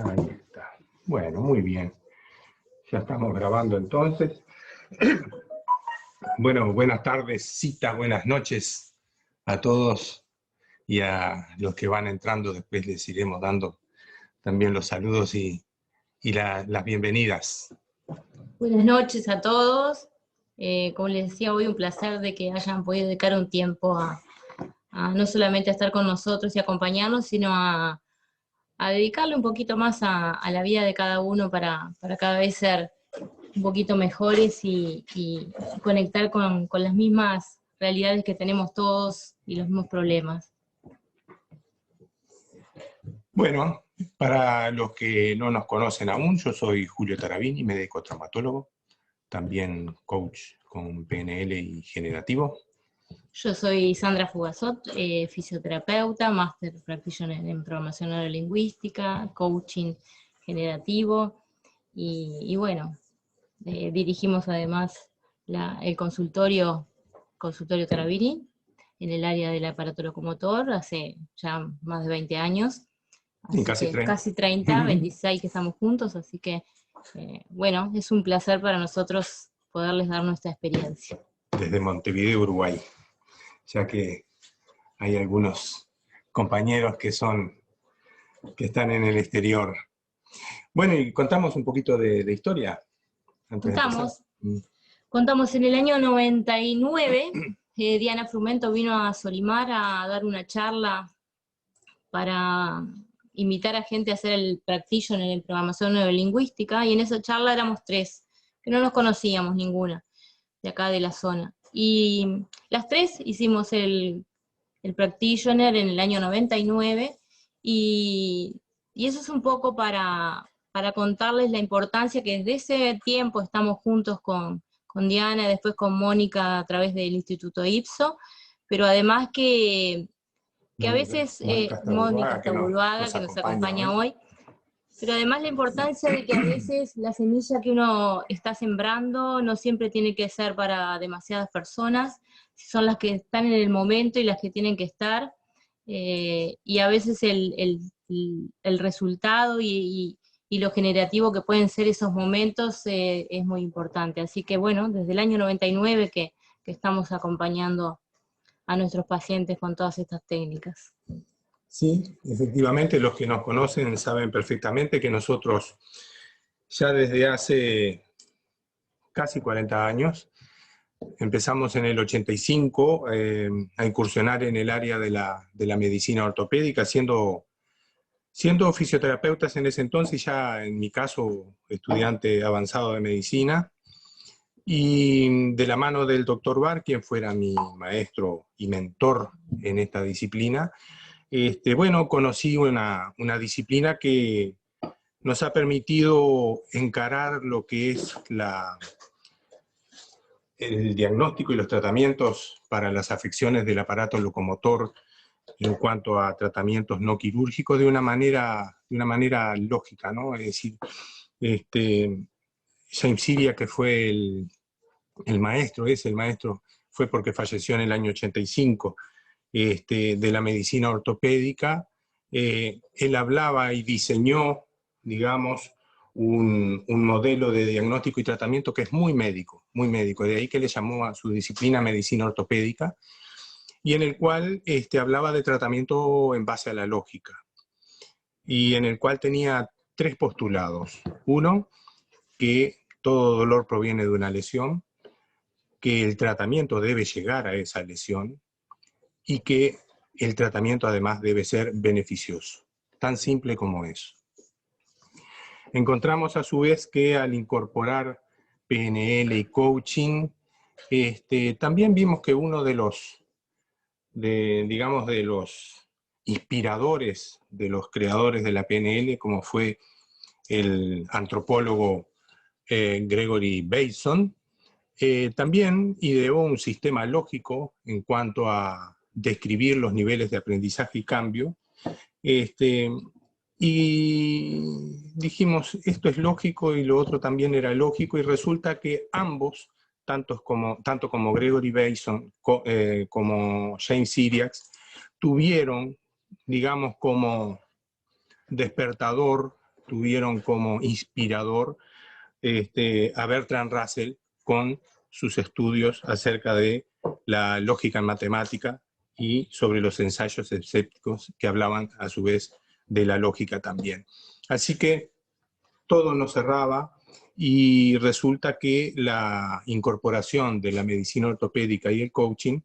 Ahí está. Bueno, muy bien. Ya estamos grabando entonces. Bueno, buenas tardes, Cita, buenas noches a todos y a los que van entrando. Después les iremos dando también los saludos y las bienvenidas. Buenas noches a todos. Como les decía, hoy un placer de que hayan podido dedicar un tiempo a no solamente a estar con nosotros y acompañarnos, sino a dedicarle un poquito más a la vida de cada uno para cada vez ser un poquito mejores y conectar con las mismas realidades que tenemos todos y los mismos problemas. Bueno, para los que no nos conocen aún, yo soy Julio Tarabini, médico traumatólogo, también coach con PNL y generativo. Yo soy Sandra Fugazot, fisioterapeuta, Master Practitioner en Programación Neurolingüística, Coaching Generativo, y bueno, dirigimos además el consultorio Tarabini en el área del aparato locomotor hace ya más de 20 años, así casi 30, 26 que estamos juntos, así que bueno, es un placer para nosotros poderles dar nuestra experiencia. Desde Montevideo, Uruguay, ya que hay algunos compañeros que están en el exterior. Bueno, y contamos un poquito de historia. Contamos en el año 99, Diana Frumento vino a Solimar a dar una charla para invitar a gente a hacer el practitioner en programación neurolingüística, y en esa charla éramos 3, que no nos conocíamos ninguna, de acá de la zona. Y las 3 hicimos el practitioner en el año 99, y eso es un poco para contarles la importancia que desde ese tiempo estamos juntos con Diana, después con Mónica a través del Instituto IPSO, pero además que a veces Mónica Tabuluaga, que nos acompaña hoy, pero además la importancia de que a veces la semilla que uno está sembrando no siempre tiene que ser para demasiadas personas, son las que están en el momento y las que tienen que estar, y a veces el resultado y lo generativo que pueden ser esos momentos es muy importante. Así que bueno, desde el año 99 que estamos acompañando a nuestros pacientes con todas estas técnicas. Sí, efectivamente, los que nos conocen saben perfectamente que nosotros ya desde hace casi 40 años empezamos en el 85 a incursionar en el área de la medicina ortopédica, siendo fisioterapeutas en ese entonces, ya en mi caso estudiante avanzado de medicina, y de la mano del doctor Bar, quien fuera mi maestro y mentor en esta disciplina. Bueno, conocí una disciplina que nos ha permitido encarar lo que es el diagnóstico y los tratamientos para las afecciones del aparato locomotor en cuanto a tratamientos no quirúrgicos de una manera lógica, ¿no? Es decir, James Siria, que fue el maestro, fue porque falleció en el año 85, de la medicina ortopédica. Él hablaba y diseñó, digamos, un modelo de diagnóstico y tratamiento que es muy médico, de ahí que le llamó a su disciplina medicina ortopédica, y en el cual hablaba de tratamiento en base a la lógica, y en el cual tenía 3 postulados. Uno, que todo dolor proviene de una lesión, que el tratamiento debe llegar a esa lesión, y que el tratamiento además debe ser beneficioso. Tan simple como eso. Encontramos a su vez que al incorporar PNL y coaching, también vimos que uno de los inspiradores, de los creadores de la PNL, como fue el antropólogo Gregory Bateson, también ideó un sistema lógico en cuanto a describir los niveles de aprendizaje y cambio, y dijimos, esto es lógico y lo otro también era lógico, y resulta que ambos, tanto como Gregory Bateson como James Siriax, tuvieron, digamos, como despertador tuvieron como inspirador a Bertrand Russell con sus estudios acerca de la lógica en matemática y sobre los ensayos escépticos que hablaban a su vez de la lógica también. Así que todo nos cerraba y resulta que la incorporación de la medicina ortopédica y el coaching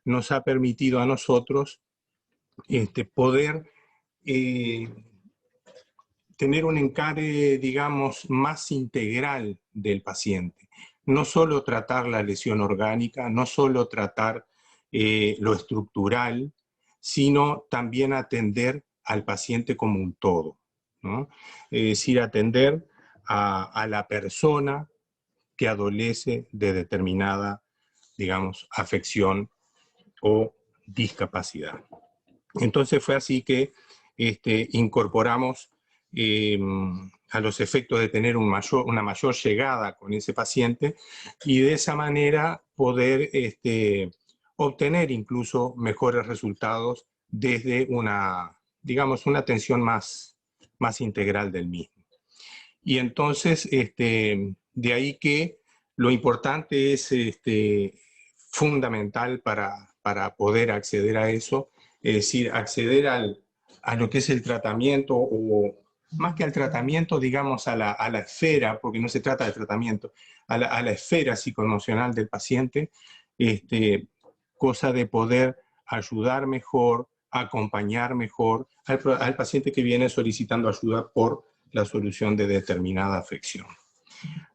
nos ha permitido a nosotros poder tener un encare, digamos, más integral del paciente. No solo tratar la lesión orgánica, no solo tratar lo estructural, sino también atender al paciente como un todo, ¿no? Es decir, atender a la persona que adolece de determinada, digamos, afección o discapacidad. Entonces fue así que incorporamos a los efectos de tener una mayor llegada con ese paciente y de esa manera poder obtener incluso mejores resultados desde digamos, una atención más integral del mismo. Y entonces, de ahí que lo importante es fundamental para poder acceder a eso, es decir, acceder a lo que es el tratamiento, o más que al tratamiento, digamos, a la esfera, porque no se trata de tratamiento, a la esfera psicoemocional del paciente, cosa de poder ayudar mejor, acompañar mejor al paciente que viene solicitando ayuda por la solución de determinada afección.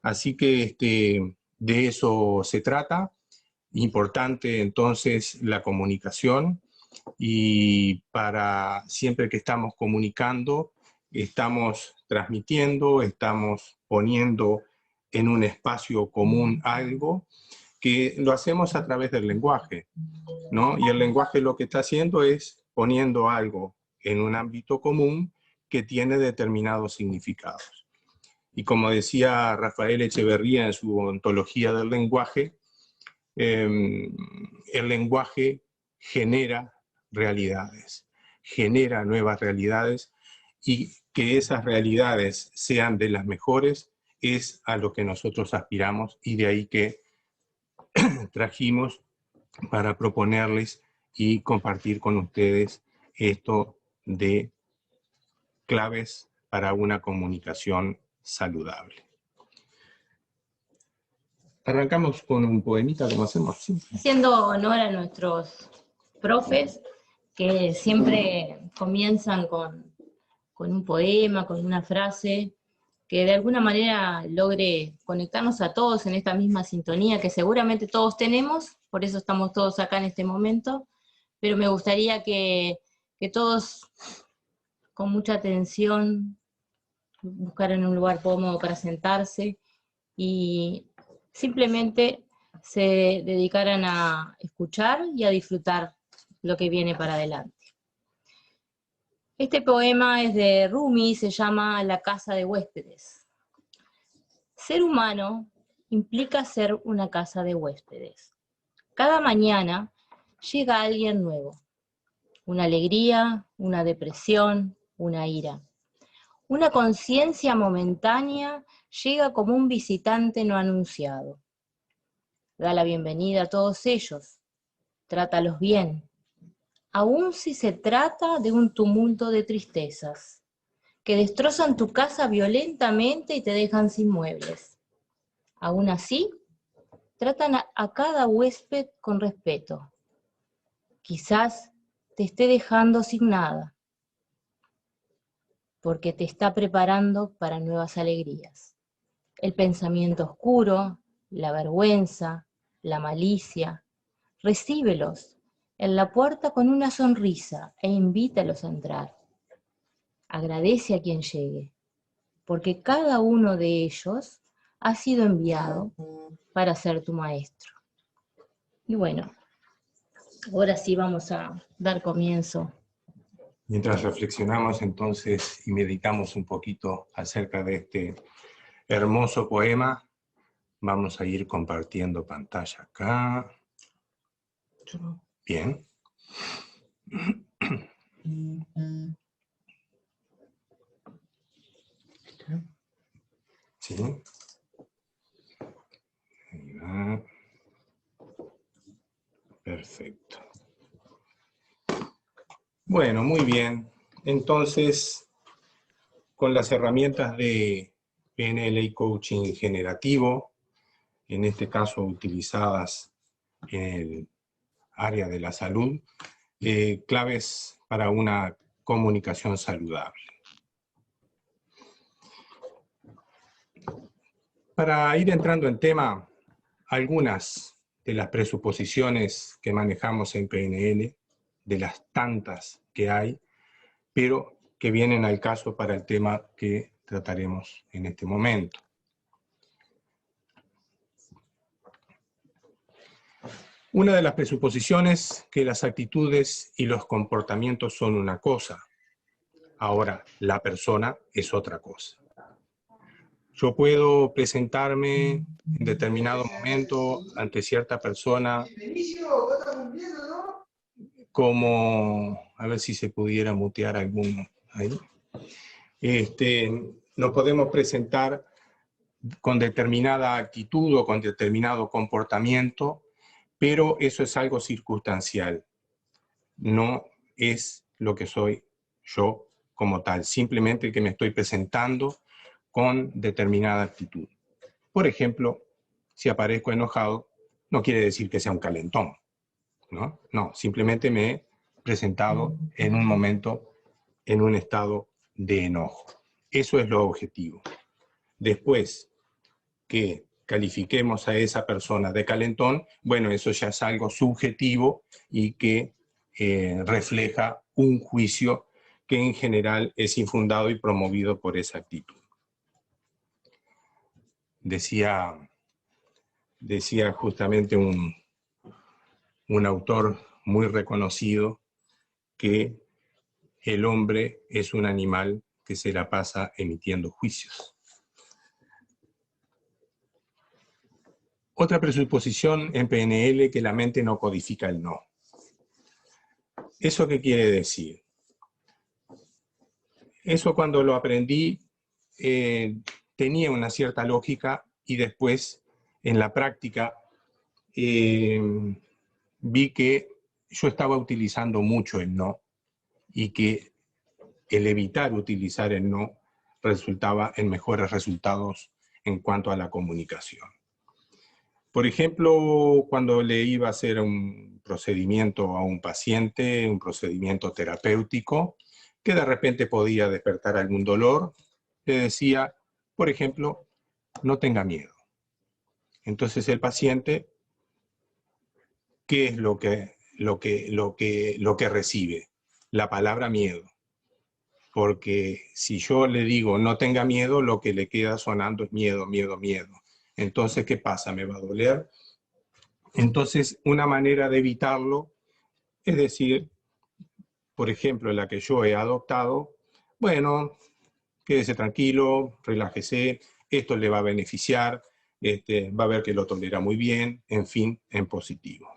Así que de eso se trata. Importante entonces la comunicación, y para siempre que estamos comunicando, estamos transmitiendo, estamos poniendo en un espacio común algo que lo hacemos a través del lenguaje, ¿no? Y el lenguaje lo que está haciendo es poniendo algo en un ámbito común que tiene determinados significados. Y como decía Rafael Echeverría en su ontología del lenguaje, el lenguaje genera realidades, genera nuevas realidades, y que esas realidades sean de las mejores es a lo que nosotros aspiramos, y de ahí que trajimos para proponerles y compartir con ustedes esto de claves para una comunicación saludable. Arrancamos con un poemita, como hacemos siempre. Haciendo honor a nuestros profes, que siempre comienzan con un poema, con una frase, que de alguna manera logre conectarnos a todos en esta misma sintonía que seguramente todos tenemos, por eso estamos todos acá en este momento, pero me gustaría que todos con mucha atención buscaran un lugar cómodo para sentarse y simplemente se dedicaran a escuchar y a disfrutar lo que viene para adelante. Este poema es de Rumi, se llama La casa de huéspedes. Ser humano implica ser una casa de huéspedes. Cada mañana llega alguien nuevo. Una alegría, una depresión, una ira. Una conciencia momentánea llega como un visitante no anunciado. Da la bienvenida a todos ellos. Trátalos bien. Aun si se trata de un tumulto de tristezas, que destrozan tu casa violentamente y te dejan sin muebles. Aún así, tratan a cada huésped con respeto. Quizás te esté dejando sin nada, porque te está preparando para nuevas alegrías. El pensamiento oscuro, la vergüenza, la malicia, recíbelos en la puerta con una sonrisa e invítalos a entrar. Agradece a quien llegue, porque cada uno de ellos ha sido enviado para ser tu maestro. Y bueno, ahora sí vamos a dar comienzo. Mientras reflexionamos entonces y meditamos un poquito acerca de este hermoso poema, vamos a ir compartiendo pantalla acá. Bien. ¿Sí? Ahí va. Perfecto. Bueno, muy bien. Entonces, con las herramientas de PNL y Coaching Generativo, en este caso utilizadas en el área de la salud, claves para una comunicación saludable. Para ir entrando en tema, algunas de las presuposiciones que manejamos en PNL, de las tantas que hay, pero que vienen al caso para el tema que trataremos en este momento. Una de las presuposiciones es que las actitudes y los comportamientos son una cosa. Ahora, la persona es otra cosa. Yo puedo presentarme en determinado momento ante cierta persona como, a ver si se pudiera mutear alguno ahí. Nos podemos presentar con determinada actitud o con determinado comportamiento, pero eso es algo circunstancial. No es lo que soy yo como tal, simplemente que me estoy presentando con determinada actitud. Por ejemplo, si aparezco enojado, no quiere decir que sea un calentón, ¿no? No, simplemente me he presentado en un momento, en un estado de enojo. Eso es lo objetivo. Después que califiquemos a esa persona de calentón, bueno, eso ya es algo subjetivo y que refleja un juicio que en general es infundado y promovido por esa actitud. Decía justamente un autor muy reconocido que el hombre es un animal que se la pasa emitiendo juicios. Otra presuposición en PNL, que la mente no codifica el no. ¿Eso qué quiere decir? Eso cuando lo aprendí tenía una cierta lógica y después en la práctica vi que yo estaba utilizando mucho el no y que el evitar utilizar el no resultaba en mejores resultados en cuanto a la comunicación. Por ejemplo, cuando le iba a hacer un procedimiento a un paciente, un procedimiento terapéutico, que de repente podía despertar algún dolor, le decía, por ejemplo, no tenga miedo. Entonces el paciente, ¿qué es lo que recibe? La palabra miedo. Porque si yo le digo no tenga miedo, lo que le queda sonando es miedo, miedo, miedo. Entonces, ¿qué pasa? ¿Me va a doler? Entonces, una manera de evitarlo es decir, por ejemplo, la que yo he adoptado, bueno, quédese tranquilo, relájese, esto le va a beneficiar, va a ver que lo tolera muy bien, en fin, en positivo.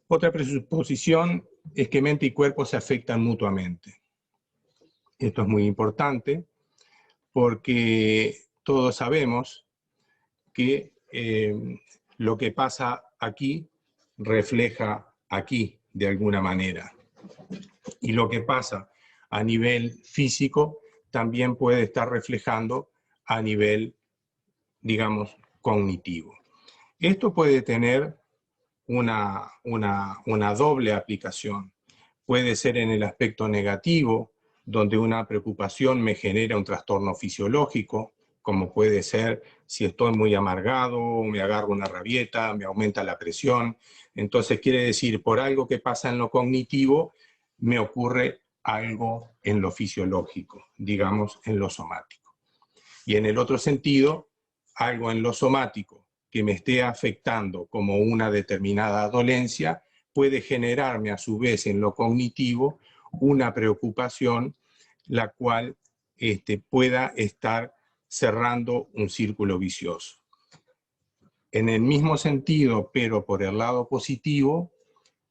Otra presuposición es que mente y cuerpo se afectan mutuamente. Esto es muy importante porque todos sabemos que lo que pasa aquí refleja aquí de alguna manera. Y lo que pasa a nivel físico también puede estar reflejando a nivel, digamos, cognitivo. Esto puede tener una doble aplicación. Puede ser en el aspecto negativo, donde una preocupación me genera un trastorno fisiológico, como puede ser si estoy muy amargado, me agarro una rabieta, me aumenta la presión. Entonces quiere decir, por algo que pasa en lo cognitivo, me ocurre algo en lo fisiológico, digamos, en lo somático. Y en el otro sentido, algo en lo somático que me esté afectando como una determinada dolencia, puede generarme a su vez en lo cognitivo una preocupación, la cual pueda estar cerrando un círculo vicioso. En el mismo sentido, pero por el lado positivo,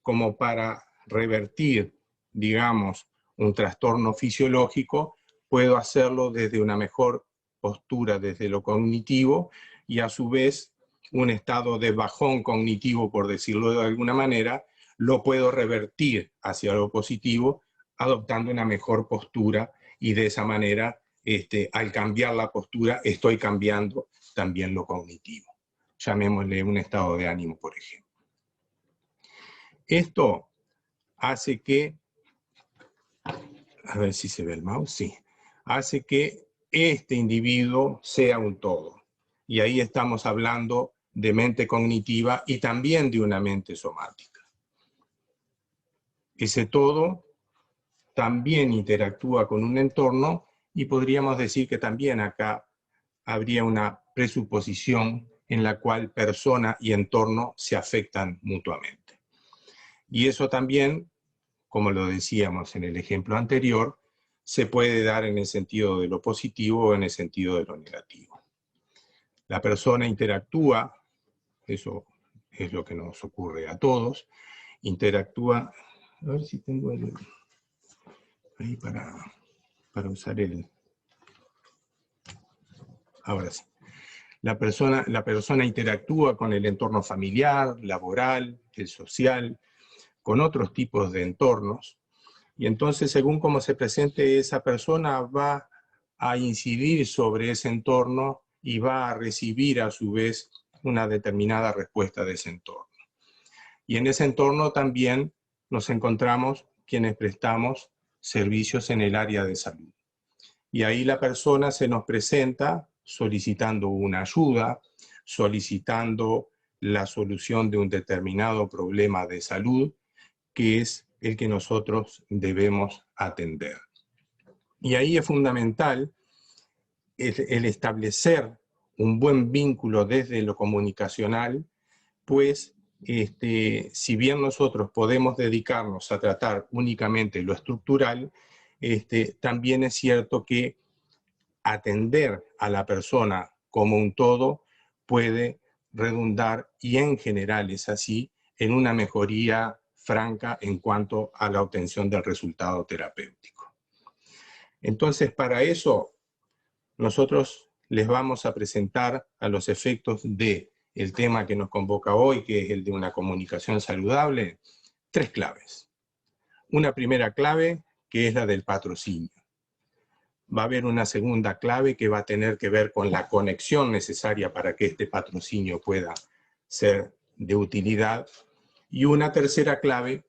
como para revertir, digamos, un trastorno fisiológico, puedo hacerlo desde una mejor postura desde lo cognitivo y a su vez un estado de bajón cognitivo, por decirlo de alguna manera, lo puedo revertir hacia lo positivo adoptando una mejor postura y de esa manera, al cambiar la postura, estoy cambiando también lo cognitivo. Llamémosle un estado de ánimo, por ejemplo. Esto hace que, a ver si se ve el mouse, sí, hace que este individuo sea un todo. Y ahí estamos hablando de mente cognitiva y también de una mente somática. Ese todo también interactúa con un entorno y podríamos decir que también acá habría una presuposición en la cual persona y entorno se afectan mutuamente. Y eso también, como lo decíamos en el ejemplo anterior, se puede dar en el sentido de lo positivo o en el sentido de lo negativo. La persona interactúa, eso es lo que nos ocurre a todos, interactúa, a ver si tengo el, ahí para usar el, ahora sí. La persona interactúa con el entorno familiar, laboral, el social, con otros tipos de entornos, y entonces según cómo se presente esa persona va a incidir sobre ese entorno y va a recibir a su vez una determinada respuesta de ese entorno. Y en ese entorno también nos encontramos quienes prestamos servicios en el área de salud. Y ahí la persona se nos presenta solicitando una ayuda, solicitando la solución de un determinado problema de salud, que es el que nosotros debemos atender. Y ahí es fundamental el establecer un buen vínculo desde lo comunicacional, pues si bien nosotros podemos dedicarnos a tratar únicamente lo estructural, también es cierto que atender a la persona como un todo puede redundar, y en general es así, en una mejoría franca en cuanto a la obtención del resultado terapéutico. Entonces, para eso, nosotros les vamos a presentar a los efectos del tema que nos convoca hoy, que es el de una comunicación saludable, 3 claves. Una primera clave, que es la del patrocinio. Va a haber una segunda clave que va a tener que ver con la conexión necesaria para que este patrocinio pueda ser de utilidad. Y una tercera clave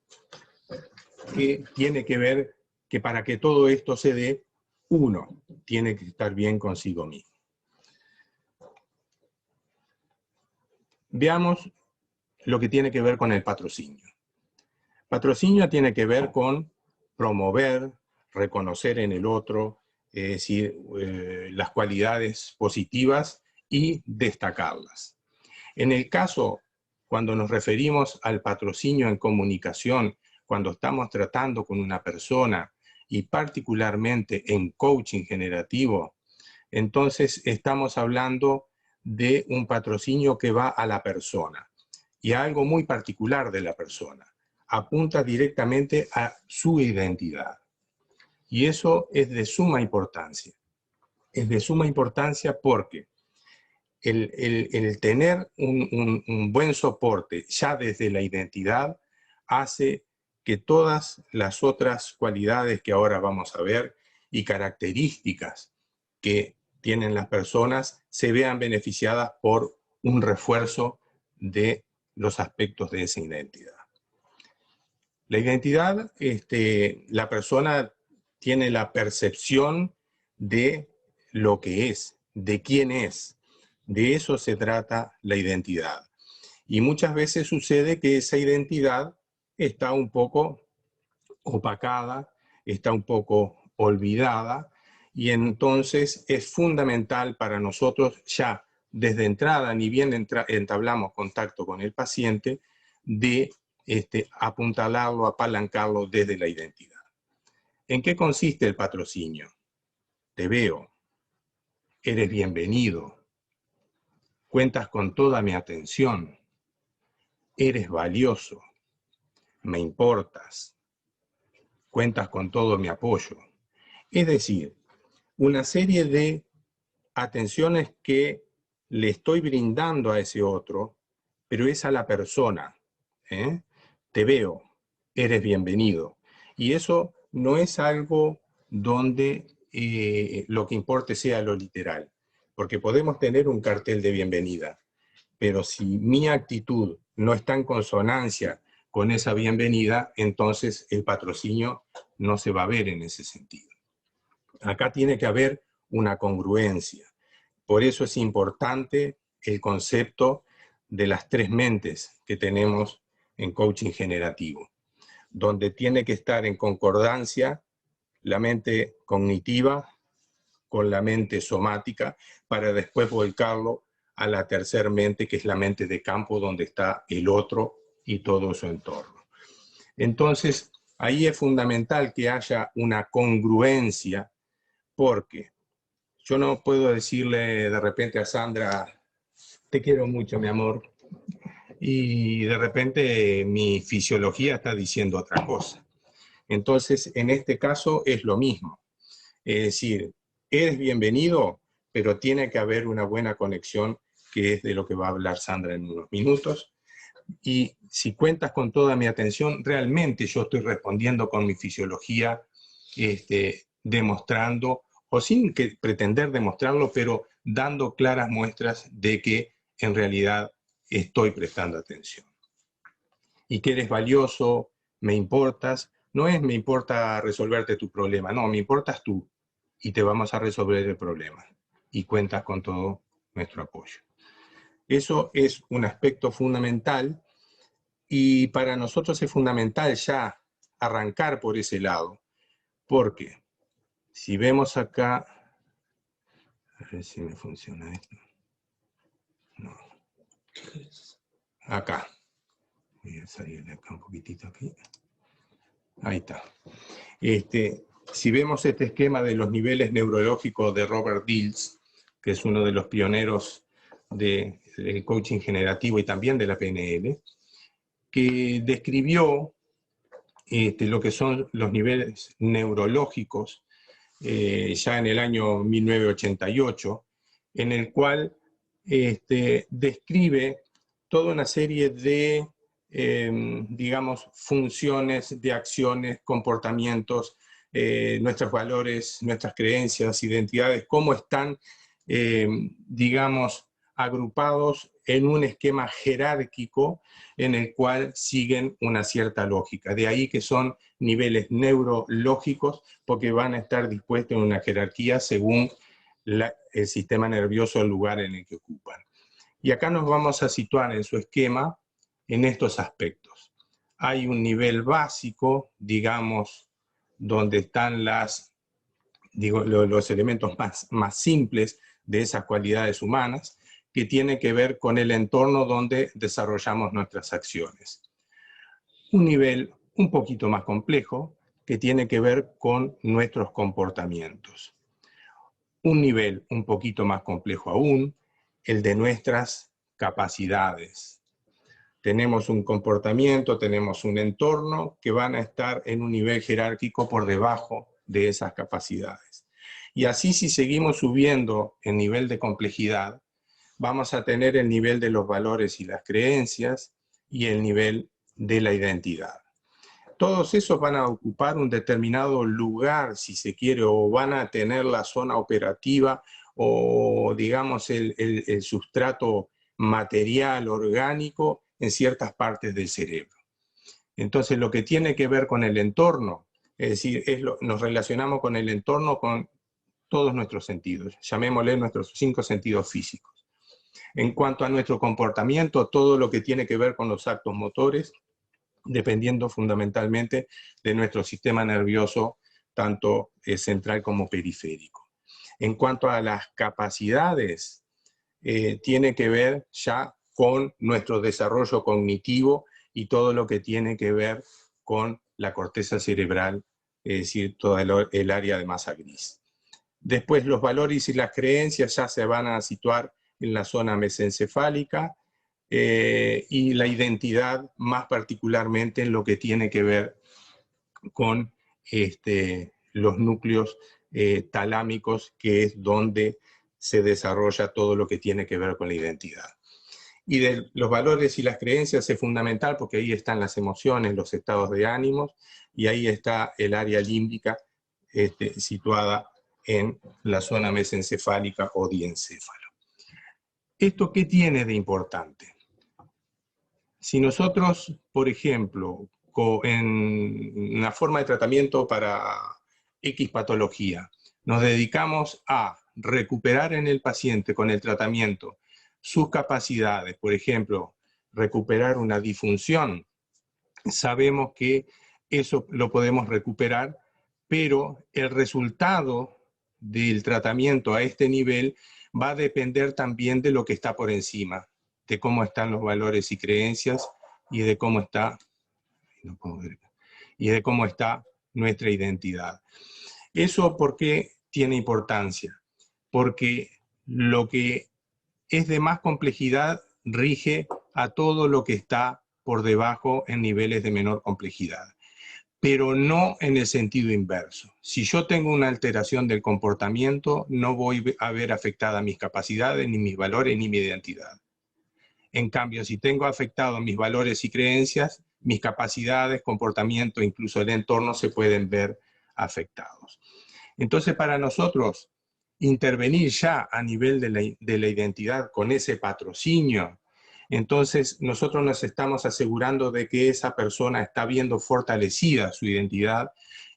que tiene que ver que para que todo esto se dé, uno tiene que estar bien consigo mismo. Veamos lo que tiene que ver con el patrocinio. Patrocinio tiene que ver con promover, reconocer en el otro, es decir, las cualidades positivas y destacarlas. En el caso, cuando nos referimos al patrocinio en comunicación, cuando estamos tratando con una persona y particularmente en coaching generativo, entonces estamos hablando de un patrocinio que va a la persona y a algo muy particular de la persona. Apunta directamente a su identidad. Y eso es de suma importancia. Es de suma importancia porque el tener un buen soporte ya desde la identidad hace que todas las otras cualidades que ahora vamos a ver y características que tienen las personas se vean beneficiadas por un refuerzo de los aspectos de esa identidad. La identidad, la persona tiene la percepción de lo que es, de quién es. De eso se trata la identidad. Y muchas veces sucede que esa identidad está un poco opacada, está un poco olvidada, y entonces es fundamental para nosotros ya desde entrada, ni bien entablamos contacto con el paciente, de apuntalarlo, apalancarlo desde la identidad. ¿En qué consiste el patrocinio? Te veo, eres bienvenido, cuentas con toda mi atención, eres valioso, me importas, cuentas con todo mi apoyo. Es decir, una serie de atenciones que le estoy brindando a ese otro, pero es a la persona. Te veo, eres bienvenido. Y eso no es algo donde lo que importe sea lo literal, porque podemos tener un cartel de bienvenida, pero si mi actitud no está en consonancia con esa bienvenida, entonces el patrocinio no se va a ver en ese sentido. Acá tiene que haber una congruencia. Por eso es importante el concepto de las 3 mentes que tenemos en coaching generativo, donde tiene que estar en concordancia la mente cognitiva con la mente somática, para después volcarlo a la tercera mente, que es la mente de campo, donde está el otro y todo su entorno. Entonces, ahí es fundamental que haya una congruencia, porque yo no puedo decirle de repente a Sandra, te quiero mucho, mi amor, y de repente mi fisiología está diciendo otra cosa. Entonces, en este caso es lo mismo. Es decir, eres bienvenido, pero tiene que haber una buena conexión, que es de lo que va a hablar Sandra en unos minutos. Y si cuentas con toda mi atención, realmente yo estoy respondiendo con mi fisiología, demostrando, o sin que pretender demostrarlo, pero dando claras muestras de que en realidad estoy prestando atención. Y que eres valioso, me importas, no es me importa resolverte tu problema, no, me importas tú y te vamos a resolver el problema. Y cuentas con todo nuestro apoyo. Eso es un aspecto fundamental y para nosotros es fundamental ya arrancar por ese lado, porque si vemos acá, a ver si me funciona esto. No. Acá. Voy a salir de acá un poquitito aquí. Ahí está. Si vemos este esquema de los niveles neurológicos de Robert Dills, que es uno de los pioneros del coaching generativo y también de la PNL, que describió lo que son los niveles neurológicos ya en el año 1988, en el cual describe toda una serie de, digamos, funciones, de acciones, comportamientos, nuestros valores, nuestras creencias, identidades, cómo están, digamos, agrupados en un esquema jerárquico en el cual siguen una cierta lógica. De ahí que son niveles neurológicos, porque van a estar dispuestos en una jerarquía según el sistema nervioso, el lugar en el que ocupan. Y acá nos vamos a situar en su esquema en estos aspectos. Hay un nivel básico, digamos, donde están los elementos más simples de esas cualidades humanas, que tiene que ver con el entorno donde desarrollamos nuestras acciones. Un nivel un poquito más complejo, que tiene que ver con nuestros comportamientos. Un nivel un poquito más complejo aún, el de nuestras capacidades. Tenemos un comportamiento, tenemos un entorno que van a estar en un nivel jerárquico por debajo de esas capacidades. Y así, si seguimos subiendo el nivel de complejidad, vamos a tener el nivel de los valores y las creencias y el nivel de la identidad. Todos esos van a ocupar un determinado lugar, si se quiere, o van a tener la zona operativa o, digamos, el sustrato material, orgánico, en ciertas partes del cerebro. Entonces, lo que tiene que ver con el entorno, es decir, nos relacionamos con el entorno con todos nuestros sentidos, llamémosle nuestros 5 sentidos físicos. En cuanto a nuestro comportamiento, todo lo que tiene que ver con los actos motores, dependiendo fundamentalmente de nuestro sistema nervioso, tanto central como periférico. En cuanto a las capacidades, tiene que ver ya con nuestro desarrollo cognitivo y todo lo que tiene que ver con la corteza cerebral, es decir, todo el área de masa gris. Después los valores y las creencias ya se van a situar en la zona mesencefálica, y la identidad más particularmente en lo que tiene que ver con los núcleos talámicos, que es donde se desarrolla todo lo que tiene que ver con la identidad. Y de los valores y las creencias es fundamental porque ahí están las emociones, los estados de ánimos, y ahí está el área límbica situada en la zona mesencefálica o diencéfalo. ¿Esto qué tiene de importante? Si nosotros, por ejemplo, en una forma de tratamiento para X patología, nos dedicamos a recuperar en el paciente con el tratamiento sus capacidades, por ejemplo, recuperar una disfunción, sabemos que eso lo podemos recuperar, pero el resultado del tratamiento a este nivel va a depender también de lo que está por encima, de cómo están los valores y creencias y de cómo está, nuestra identidad. ¿Eso por qué tiene importancia? Porque lo que es de más complejidad rige a todo lo que está por debajo en niveles de menor complejidad, pero no en el sentido inverso. Si yo tengo una alteración del comportamiento, no voy a ver afectada mis capacidades, ni mis valores, ni mi identidad. En cambio, si tengo afectados mis valores y creencias, mis capacidades, comportamiento, incluso el entorno se pueden ver afectados. Entonces, para nosotros, intervenir ya a nivel de la identidad con ese patrocinio, entonces nosotros nos estamos asegurando de que esa persona está viendo fortalecida su identidad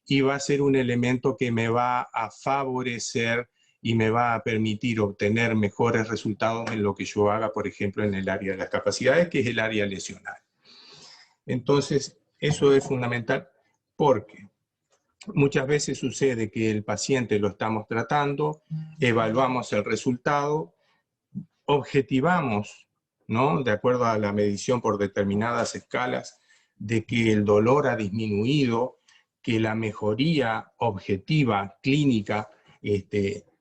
y va a ser un elemento que me va a favorecer y me va a permitir obtener mejores resultados en lo que yo haga, por ejemplo, en el área de las capacidades, que es el área lesional. Entonces, eso es fundamental porque muchas veces sucede que el paciente lo estamos tratando, evaluamos el resultado, objetivamos, ¿no?, de acuerdo a la medición por determinadas escalas, de que el dolor ha disminuido, que la mejoría objetiva, clínica,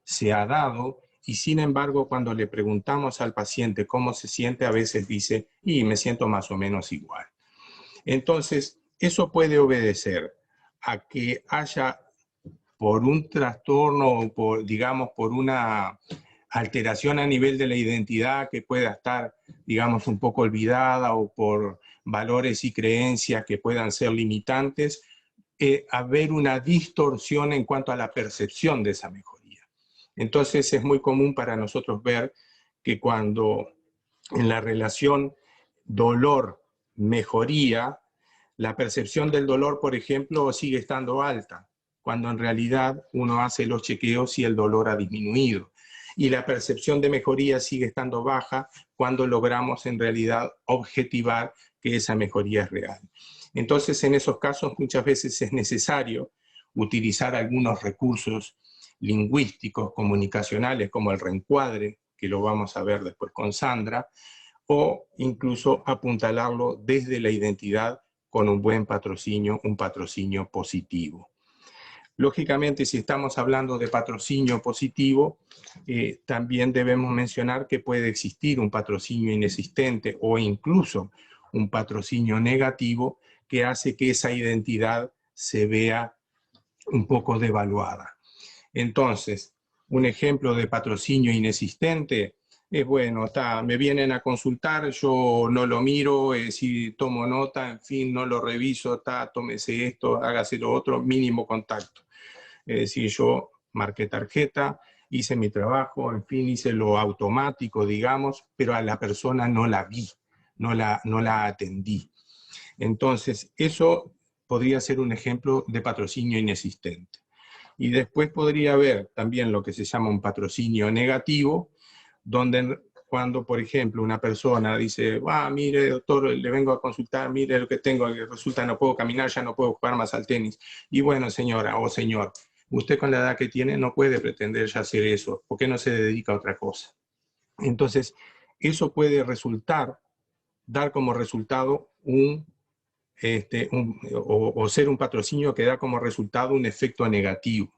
se ha dado, y sin embargo, cuando le preguntamos al paciente cómo se siente, a veces dice, y me siento más o menos igual. Entonces, eso puede obedecer a que haya, por un trastorno o por, digamos, por una alteración a nivel de la identidad que pueda estar, digamos, un poco olvidada, o por valores y creencias que puedan ser limitantes, haber una distorsión en cuanto a la percepción de esa mejoría. Entonces es muy común para nosotros ver que cuando en la relación dolor-mejoría, la percepción del dolor, por ejemplo, sigue estando alta, cuando en realidad uno hace los chequeos y el dolor ha disminuido. Y la percepción de mejoría sigue estando baja cuando logramos en realidad objetivar que esa mejoría es real. Entonces, en esos casos muchas veces es necesario utilizar algunos recursos lingüísticos, comunicacionales, como el reencuadre, que lo vamos a ver después con Sandra, o incluso apuntalarlo desde la identidad con un buen patrocinio, un patrocinio positivo. Lógicamente, si estamos hablando de patrocinio positivo, también debemos mencionar que puede existir un patrocinio inexistente o incluso un patrocinio negativo que hace que esa identidad se vea un poco devaluada. Entonces, un ejemplo de patrocinio inexistente es, bueno, me vienen a consultar, yo no lo miro, si tomo nota, en fin, no lo reviso, tómese esto, hágase lo otro, mínimo contacto. Es decir, yo marqué tarjeta, hice mi trabajo, en fin, hice lo automático, digamos, pero a la persona no la vi, no la atendí. Entonces, eso podría ser un ejemplo de patrocinio inexistente. Y después podría haber también lo que se llama un patrocinio negativo, donde cuando, por ejemplo, una persona dice, mire, doctor, le vengo a consultar, mire lo que tengo, resulta no puedo caminar, ya no puedo jugar más al tenis. Y bueno, señora o señor, usted con la edad que tiene no puede pretender ya hacer eso, ¿por qué no se dedica a otra cosa? Entonces, eso puede dar como resultado o ser un patrocinio que da como resultado un efecto negativo.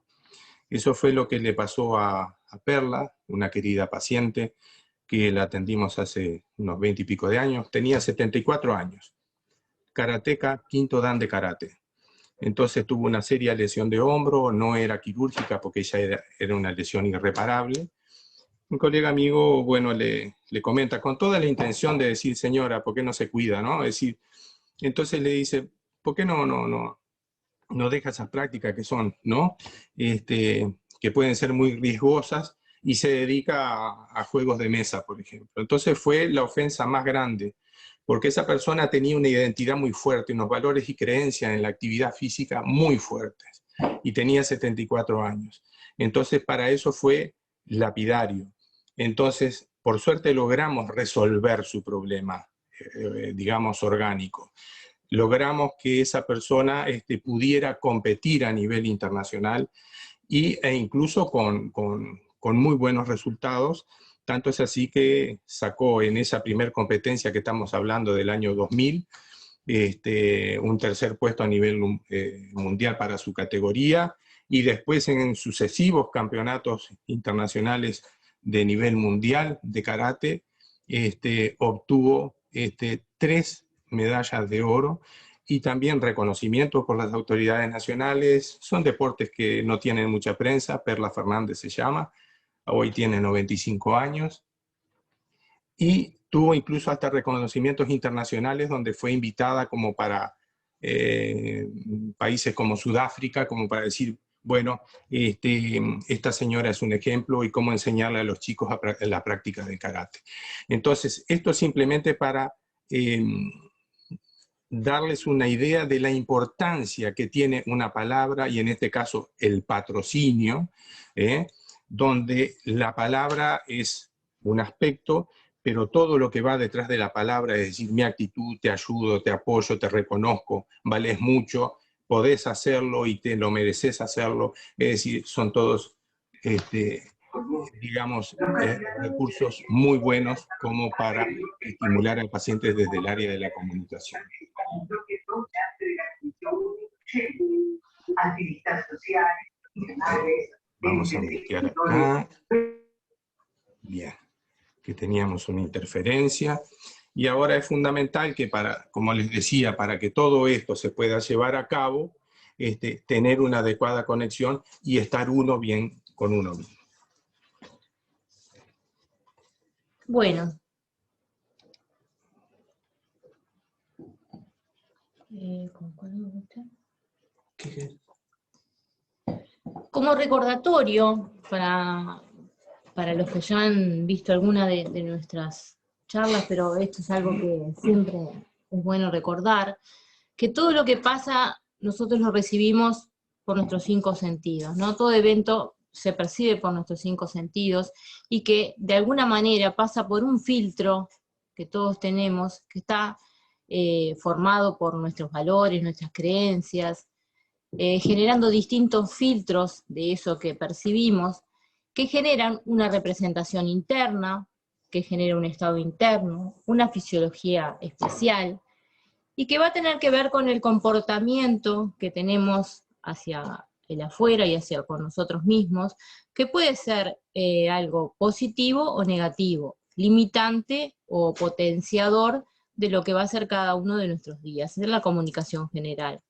Eso fue lo que le pasó a Perla, una querida paciente que la atendimos hace unos 20 y pico de años. Tenía 74 años, karateca, quinto dan de karate. Entonces tuvo una seria lesión de hombro, no era quirúrgica porque ella era una lesión irreparable, un colega amigo, bueno, le comenta, con toda la intención de decir, señora, ¿por qué no se cuida, no? Es decir, entonces le dice, ¿por qué no deja esas prácticas que son, ¿no? Que pueden ser muy riesgosas y se dedica a juegos de mesa, por ejemplo. Entonces fue la ofensa más grande, porque esa persona tenía una identidad muy fuerte, unos valores y creencias en la actividad física muy fuertes, y tenía 74 años. Entonces para eso fue lapidario. Entonces, por suerte logramos resolver su problema, digamos, orgánico. Logramos que esa persona pudiera competir a nivel internacional e incluso con muy buenos resultados. Tanto es así que sacó en esa primer competencia que estamos hablando del año 2000, un tercer puesto a nivel mundial para su categoría, y después en sucesivos campeonatos internacionales de nivel mundial de karate, obtuvo 3 medallas de oro y también reconocimientos por las autoridades nacionales. Son deportes que no tienen mucha prensa. Perla Fernández se llama, hoy tiene 95 años, y tuvo incluso hasta reconocimientos internacionales donde fue invitada como para países como Sudáfrica, como para decir, bueno, esta señora es un ejemplo y cómo enseñarle a los chicos la práctica del karate. Entonces, esto simplemente para darles una idea de la importancia que tiene una palabra, y en este caso el patrocinio, donde la palabra es un aspecto, pero todo lo que va detrás de la palabra, es decir, mi actitud, te ayudo, te apoyo, te reconozco, vales mucho, podés hacerlo y te lo mereces hacerlo, es decir, son todos, digamos, recursos muy buenos como para estimular al paciente desde el área de la comunicación. Vamos a bloquear acá. Bien, que teníamos una interferencia. Y ahora es fundamental que como les decía, para que todo esto se pueda llevar a cabo, tener una adecuada conexión y estar uno bien con uno mismo. Bueno. Como recordatorio, para los que ya han visto alguna de nuestras charlas, pero esto es algo que siempre es bueno recordar, que todo lo que pasa nosotros lo recibimos por nuestros 5 sentidos, ¿no? Todo evento se percibe por nuestros 5 sentidos, y que de alguna manera pasa por un filtro que todos tenemos, que está formado por nuestros valores, nuestras creencias, generando distintos filtros de eso que percibimos, que generan una representación interna, que genera un estado interno, una fisiología especial, y que va a tener que ver con el comportamiento que tenemos hacia el afuera y hacia con nosotros mismos, que puede ser algo positivo o negativo, limitante o potenciador de lo que va a ser cada uno de nuestros días, es la comunicación general.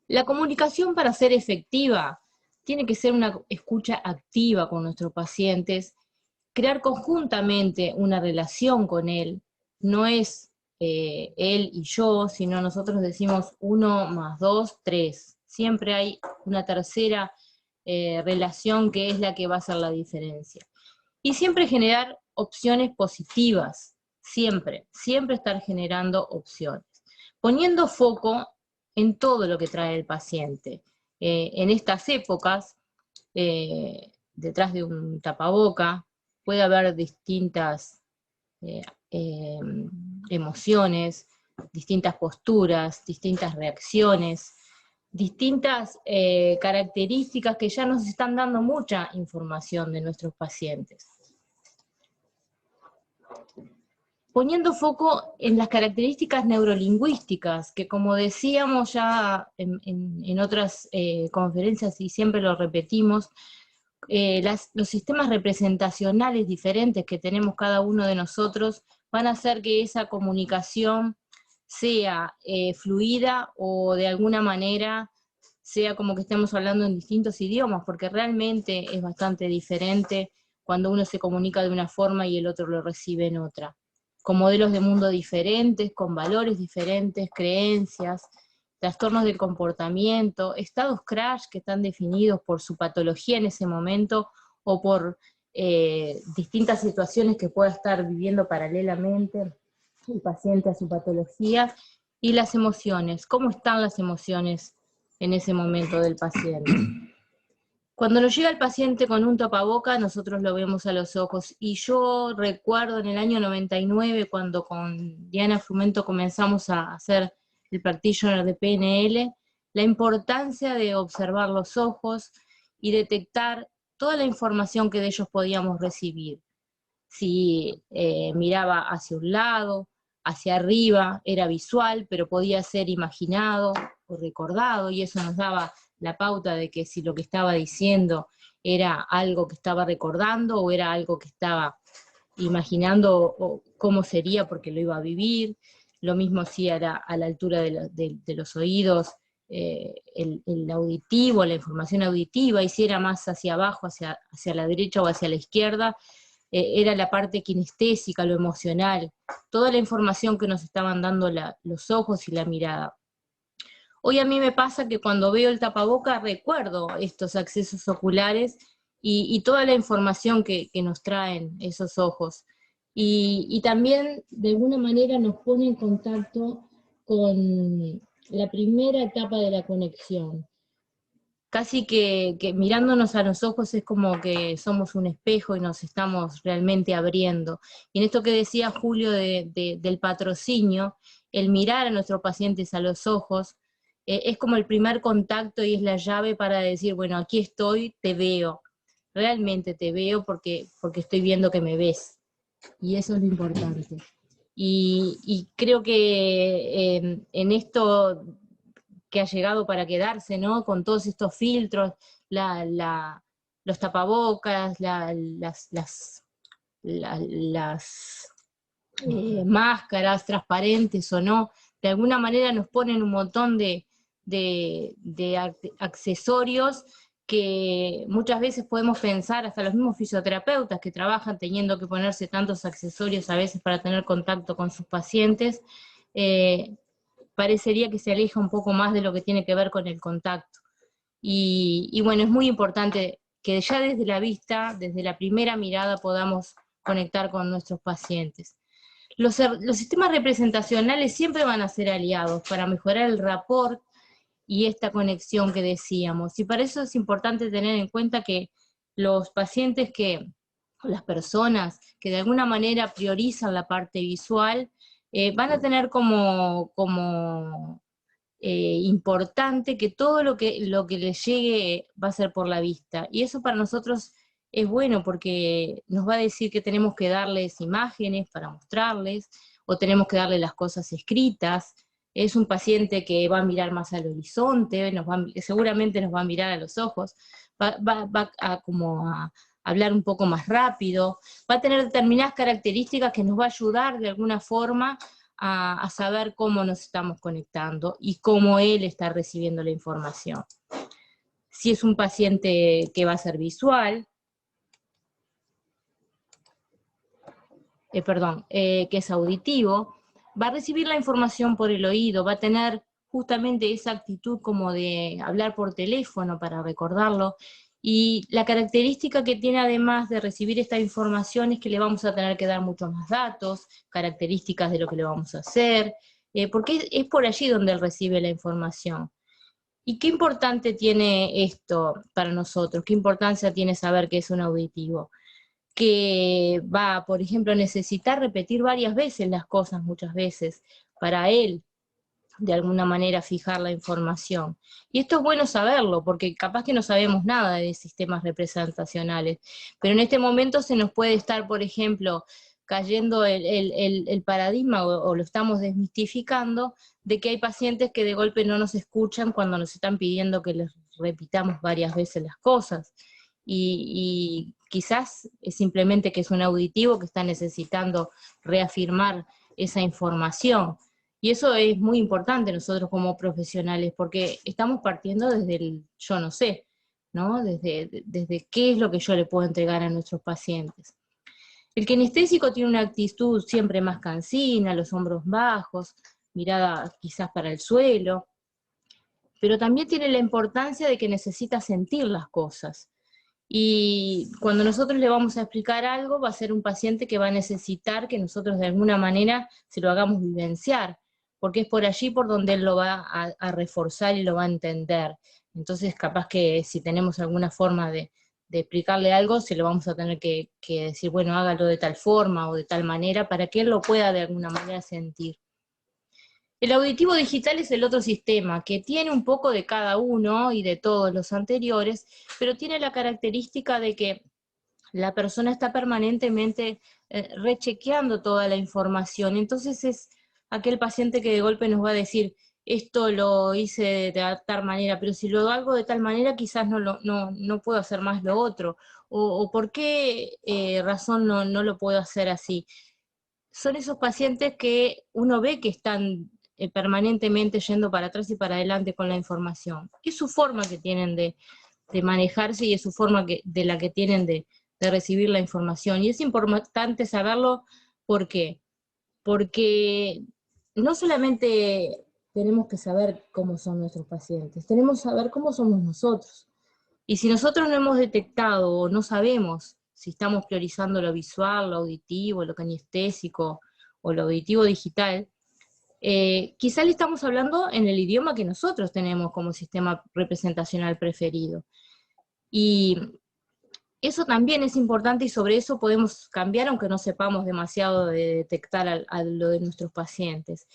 La comunicación, para ser efectiva, tiene que ser una escucha activa con nuestros pacientes, crear conjuntamente una relación con él. No es él y yo, sino nosotros decimos 1 más 2, 3. Siempre hay una tercera relación que es la que va a hacer la diferencia. Y siempre generar opciones positivas, siempre estar generando opciones, poniendo foco en todo lo que trae el paciente. En estas épocas, detrás de un tapaboca, puede haber distintas emociones, distintas posturas, distintas reacciones, distintas características que ya nos están dando mucha información de nuestros pacientes. Poniendo foco en las características neurolingüísticas, que como decíamos ya en otras conferencias y siempre lo repetimos, los sistemas representacionales diferentes que tenemos cada uno de nosotros van a hacer que esa comunicación sea fluida, o de alguna manera sea como que estemos hablando en distintos idiomas, porque realmente es bastante diferente cuando uno se comunica de una forma y el otro lo recibe en otra. Con modelos de mundo diferentes, con valores diferentes, creencias, trastornos del comportamiento, estados crash que están definidos por su patología en ese momento o por distintas situaciones que pueda estar viviendo paralelamente el paciente a su patología, y las emociones, cómo están las emociones en ese momento del paciente. Cuando nos llega el paciente con un tapaboca, nosotros lo vemos a los ojos, y yo recuerdo en el año 99, cuando con Diana Frumento comenzamos a hacer el practitioner de PNL, la importancia de observar los ojos y detectar toda la información que de ellos podíamos recibir. Si miraba hacia un lado, hacia arriba, era visual, pero podía ser imaginado o recordado, y eso nos daba la pauta de que si lo que estaba diciendo era algo que estaba recordando o era algo que estaba imaginando o cómo sería porque lo iba a vivir. Lo mismo si era a la altura de los oídos, el auditivo, la información auditiva, y si era más hacia abajo, hacia la derecha o hacia la izquierda, era la parte kinestésica, lo emocional, toda la información que nos estaban dando los ojos y la mirada. Hoy a mí me pasa que cuando veo el tapaboca recuerdo estos accesos oculares y toda la información que nos traen esos ojos. Y también de alguna manera nos pone en contacto con la primera etapa de la conexión. Casi que mirándonos a los ojos es como que somos un espejo y nos estamos realmente abriendo. Y en esto que decía Julio del patrocinio, el mirar a nuestros pacientes a los ojos, es como el primer contacto y es la llave para decir, bueno, aquí estoy, te veo, realmente te veo porque estoy viendo que me ves. Y eso es lo importante. Y creo que en esto que ha llegado para quedarse, ¿no? Con todos estos filtros, los tapabocas, las máscaras transparentes o no, de alguna manera nos ponen un montón de accesorios que muchas veces podemos pensar, hasta los mismos fisioterapeutas que trabajan teniendo que ponerse tantos accesorios a veces para tener contacto con sus pacientes, parecería que se aleja un poco más de lo que tiene que ver con el contacto. Y bueno, es muy importante que ya desde la vista, desde la primera mirada, podamos conectar con nuestros pacientes. Los sistemas representacionales siempre van a ser aliados para mejorar el rapport y esta conexión que decíamos. Y para eso es importante tener en cuenta que los pacientes las personas que de alguna manera priorizan la parte visual, van a tener como importante que todo lo que les llegue va a ser por la vista. Y eso para nosotros es bueno porque nos va a decir que tenemos que darles imágenes para mostrarles, o tenemos que darle las cosas escritas. Es un paciente que va a mirar más al horizonte, seguramente nos va a mirar a los ojos, va a hablar un poco más rápido, va a tener determinadas características que nos va a ayudar de alguna forma a saber cómo nos estamos conectando y cómo él está recibiendo la información. Si es un paciente que va a ser visual, que es auditivo, va a recibir la información por el oído, va a tener justamente esa actitud como de hablar por teléfono para recordarlo, y la característica que tiene además de recibir esta información es que le vamos a tener que dar muchos más datos, características de lo que le vamos a hacer, porque es por allí donde él recibe la información. ¿Y qué importante tiene esto para nosotros? ¿Qué importancia tiene saber que es un auditivo? Que va, por ejemplo, a necesitar repetir varias veces las cosas, muchas veces, para él, de alguna manera, fijar la información. Y esto es bueno saberlo, porque capaz que no sabemos nada de sistemas representacionales, pero en este momento se nos puede estar, por ejemplo, cayendo el paradigma, o lo estamos desmistificando, de que hay pacientes que de golpe no nos escuchan cuando nos están pidiendo que les repitamos varias veces las cosas. Y quizás es simplemente que es un auditivo que está necesitando reafirmar esa información. Y eso es muy importante nosotros como profesionales, porque estamos partiendo desde el yo no sé. ¿no? Desde qué es lo que yo le puedo entregar a nuestros pacientes. El kinestésico tiene una actitud siempre más cansina, los hombros bajos, mirada quizás para el suelo, pero también tiene la importancia de que necesita sentir las cosas. Y cuando nosotros le vamos a explicar algo, va a ser un paciente que va a necesitar que nosotros de alguna manera se lo hagamos vivenciar, porque es por allí por donde él lo va a reforzar y lo va a entender. Entonces capaz que si tenemos alguna forma de explicarle algo, se lo vamos a tener que decir, bueno, hágalo de tal forma o de tal manera, para que él lo pueda de alguna manera sentir. El auditivo digital es el otro sistema, que tiene un poco de cada uno y de todos los anteriores, pero tiene la característica de que la persona está permanentemente rechequeando toda la información. Entonces es aquel paciente que de golpe nos va a decir, esto lo hice de tal manera, pero si lo hago de tal manera quizás no puedo hacer más lo otro, o por qué razón no lo puedo hacer así. Son esos pacientes que uno ve que están permanentemente yendo para atrás y para adelante con la información. Es su forma que tienen de manejarse y es su forma de la que tienen de recibir la información. Y es importante saberlo, ¿por qué? Porque no solamente tenemos que saber cómo son nuestros pacientes, tenemos que saber cómo somos nosotros. Y si nosotros no hemos detectado o no sabemos si estamos priorizando lo visual, lo auditivo, lo kinestésico o lo auditivo digital, quizá le estamos hablando en el idioma que nosotros tenemos como sistema representacional preferido. Y eso también es importante y sobre eso podemos cambiar aunque no sepamos demasiado de detectar a lo de nuestros pacientes.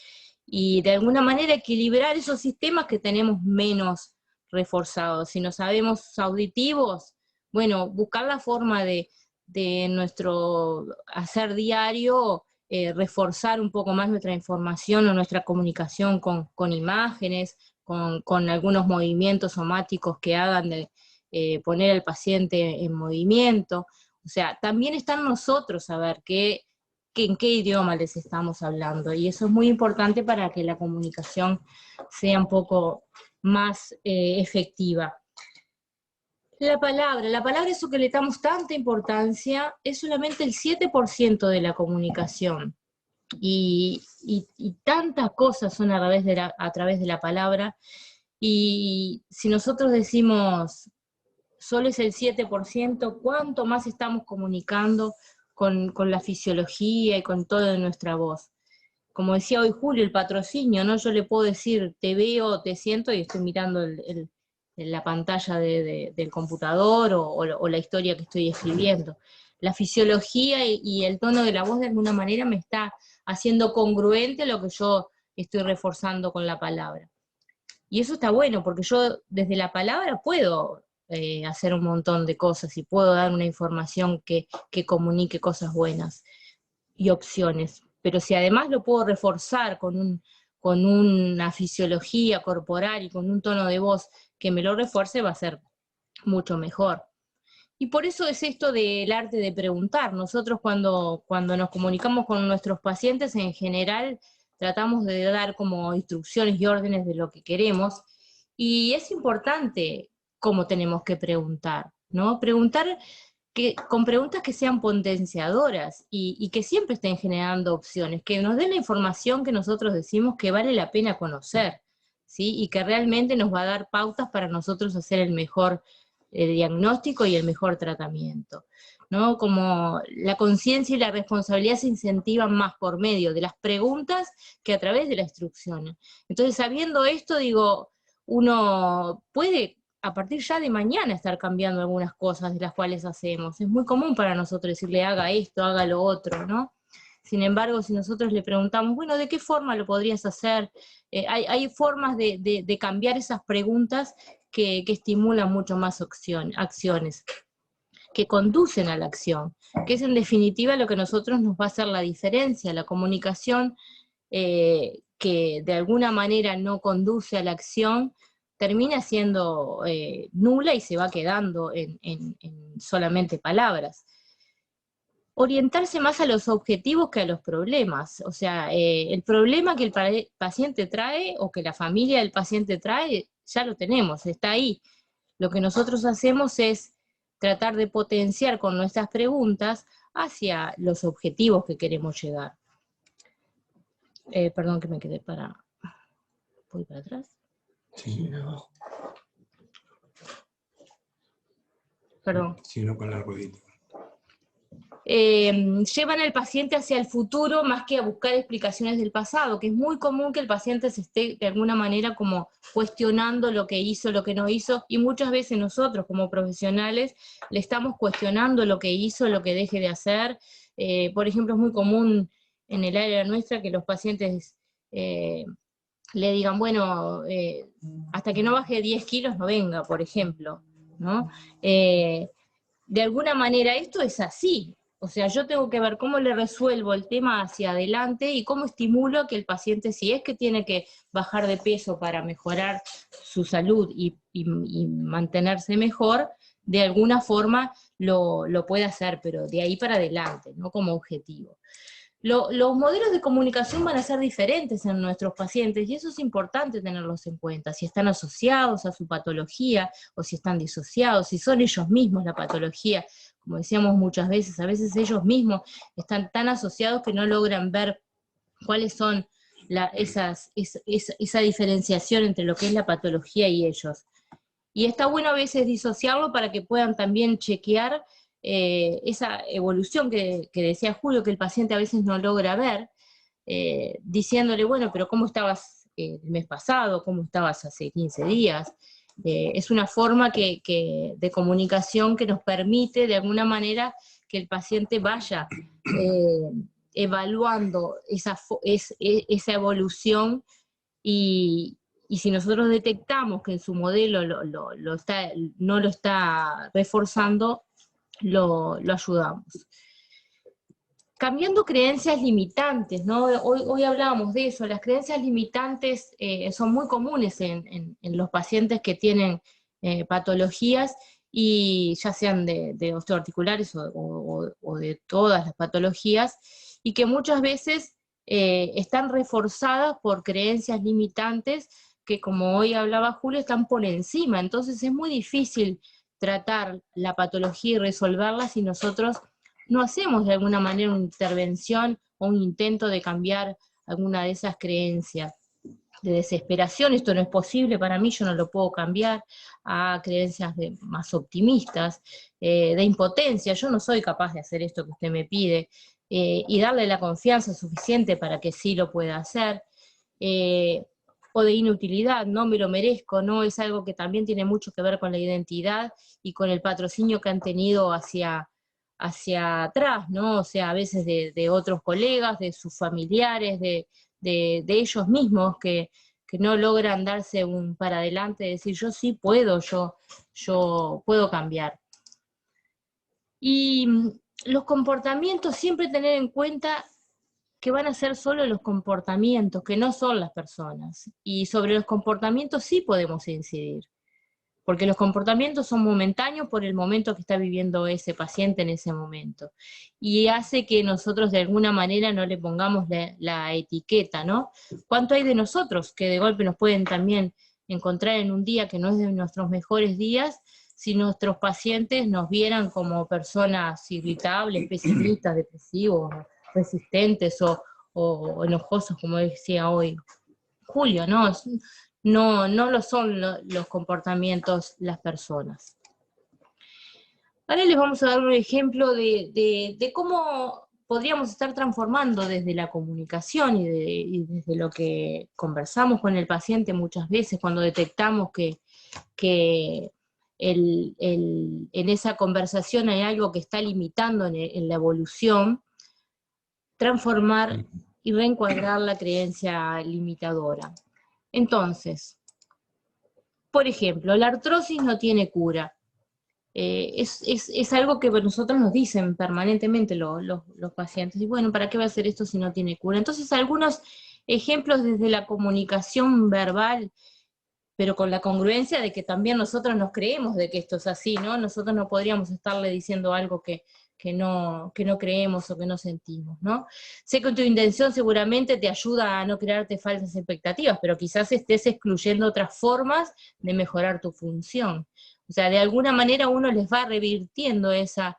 Y de alguna manera equilibrar esos sistemas que tenemos menos reforzados. Si no sabemos auditivos, bueno, buscar la forma de nuestro hacer diario, reforzar un poco más nuestra información o nuestra comunicación con imágenes, con algunos movimientos somáticos que hagan de poner al paciente en movimiento. O sea, también está en nosotros saber en qué idioma les estamos hablando, y eso es muy importante para que la comunicación sea un poco más efectiva. La palabra, eso que le damos tanta importancia, es solamente el 7% de la comunicación, y tantas cosas son a través de la palabra, y si nosotros decimos solo es el 7%, ¿cuánto más estamos comunicando con la fisiología y con toda nuestra voz? Como decía hoy Julio, el patrocinio, ¿no? Yo le puedo decir, te veo, te siento, y estoy mirando la pantalla del computador o la historia que estoy escribiendo. La fisiología y el tono de la voz de alguna manera me está haciendo congruente a lo que yo estoy reforzando con la palabra. Y eso está bueno, porque yo desde la palabra puedo hacer un montón de cosas y puedo dar una información que comunique cosas buenas y opciones. Pero si además lo puedo reforzar con una fisiología corporal y con un tono de voz que me lo refuerce, va a ser mucho mejor. Y por eso es esto del arte de preguntar. Nosotros cuando nos comunicamos con nuestros pacientes, en general tratamos de dar como instrucciones y órdenes de lo que queremos, y es importante cómo tenemos que preguntar, ¿no? Preguntar con preguntas que sean potenciadoras y que siempre estén generando opciones, que nos den la información que nosotros decimos que vale la pena conocer, ¿sí? Y que realmente nos va a dar pautas para nosotros hacer el mejor diagnóstico y el mejor tratamiento, ¿no? Como la conciencia y la responsabilidad se incentivan más por medio de las preguntas que a través de la instrucción. Entonces, sabiendo esto, digo, uno puede a partir ya de mañana estar cambiando algunas cosas de las cuales hacemos. Es muy común para nosotros decirle haga esto, haga lo otro, ¿no? Sin embargo, si nosotros le preguntamos, bueno, ¿de qué forma lo podrías hacer? Hay formas de cambiar esas preguntas que estimulan mucho más acciones, que conducen a la acción, que es en definitiva lo que a nosotros nos va a hacer la diferencia. La comunicación que de alguna manera no conduce a la acción, termina siendo nula y se va quedando en solamente palabras. Orientarse más a los objetivos que a los problemas. O sea, el problema que el paciente trae o que la familia del paciente trae, ya lo tenemos, está ahí. Lo que nosotros hacemos es tratar de potenciar con nuestras preguntas hacia los objetivos que queremos llegar. Perdón que me quedé para... ¿Voy para atrás? Sí, abajo. Perdón. Sí, no con la ruedita. Llevan al paciente hacia el futuro más que a buscar explicaciones del pasado, que es muy común que el paciente se esté de alguna manera como cuestionando lo que hizo, lo que no hizo, y muchas veces nosotros como profesionales le estamos cuestionando lo que hizo, lo que deje de hacer. Por ejemplo, es muy común en el área nuestra que los pacientes le digan, bueno, hasta que no baje 10 kilos no venga, por ejemplo, ¿no? De alguna manera esto es así, o sea, yo tengo que ver cómo le resuelvo el tema hacia adelante y cómo estimulo a que el paciente, si es que tiene que bajar de peso para mejorar su salud y mantenerse mejor, de alguna forma lo puede hacer, pero de ahí para adelante, no como objetivo. Los modelos de comunicación van a ser diferentes en nuestros pacientes y eso es importante tenerlos en cuenta, si están asociados a su patología o si están disociados, si son ellos mismos la patología, como decíamos muchas veces, a veces ellos mismos están tan asociados que no logran ver cuáles son esa diferenciación entre lo que es la patología y ellos. Y está bueno a veces disociarlo para que puedan también chequear esa evolución que decía Julio, que el paciente a veces no logra ver, diciéndole, bueno, pero ¿cómo estabas el mes pasado? ¿Cómo estabas hace 15 días? Es una forma de comunicación que nos permite de alguna manera que el paciente vaya evaluando esa evolución y si nosotros detectamos que en su modelo no lo está reforzando, lo ayudamos. Cambiando creencias limitantes, ¿no? Hoy hablábamos de eso, las creencias limitantes son muy comunes en los pacientes que tienen patologías, y ya sean de osteoarticulares o de todas las patologías, y que muchas veces están reforzadas por creencias limitantes que, como hoy hablaba Julio, están por encima. Entonces es muy difícil tratar la patología y resolverla si nosotros no hacemos de alguna manera una intervención o un intento de cambiar alguna de esas creencias de desesperación, esto no es posible para mí, yo no lo puedo cambiar, a creencias más optimistas, de impotencia, yo no soy capaz de hacer esto que usted me pide, y darle la confianza suficiente para que sí lo pueda hacer, o de inutilidad, no me lo merezco, no, es algo que también tiene mucho que ver con la identidad y con el patrocinio que han tenido hacia atrás, ¿no? O sea, a veces de otros colegas, de sus familiares, de ellos mismos que no logran darse un para adelante, decir yo sí puedo, yo puedo cambiar. Y los comportamientos, siempre tener en cuenta que van a ser solo los comportamientos, que no son las personas. Y sobre los comportamientos sí podemos incidir, porque los comportamientos son momentáneos por el momento que está viviendo ese paciente en ese momento. Y hace que nosotros de alguna manera no le pongamos la etiqueta, ¿no? ¿Cuánto hay de nosotros que de golpe nos pueden también encontrar en un día que no es de nuestros mejores días, si nuestros pacientes nos vieran como personas irritables, pesimistas, depresivos, resistentes o enojosos, como decía hoy Julio, ¿no? No lo son los comportamientos las personas. Ahora les vamos a dar un ejemplo de cómo podríamos estar transformando desde la comunicación y desde lo que conversamos con el paciente muchas veces cuando detectamos que en esa conversación hay algo que está limitando en la evolución, transformar y reencuadrar la creencia limitadora. Entonces, por ejemplo, la artrosis no tiene cura. Es algo que nosotros nos dicen permanentemente los pacientes. Y bueno, ¿para qué va a hacer esto si no tiene cura? Entonces, algunos ejemplos desde la comunicación verbal, pero con la congruencia de que también nosotros nos creemos de que esto es así, ¿no? Nosotros no podríamos estarle diciendo algo que no creemos o que no sentimos, ¿no? Sé que tu intención seguramente te ayuda a no crearte falsas expectativas, pero quizás estés excluyendo otras formas de mejorar tu función. O sea, de alguna manera uno les va revirtiendo esa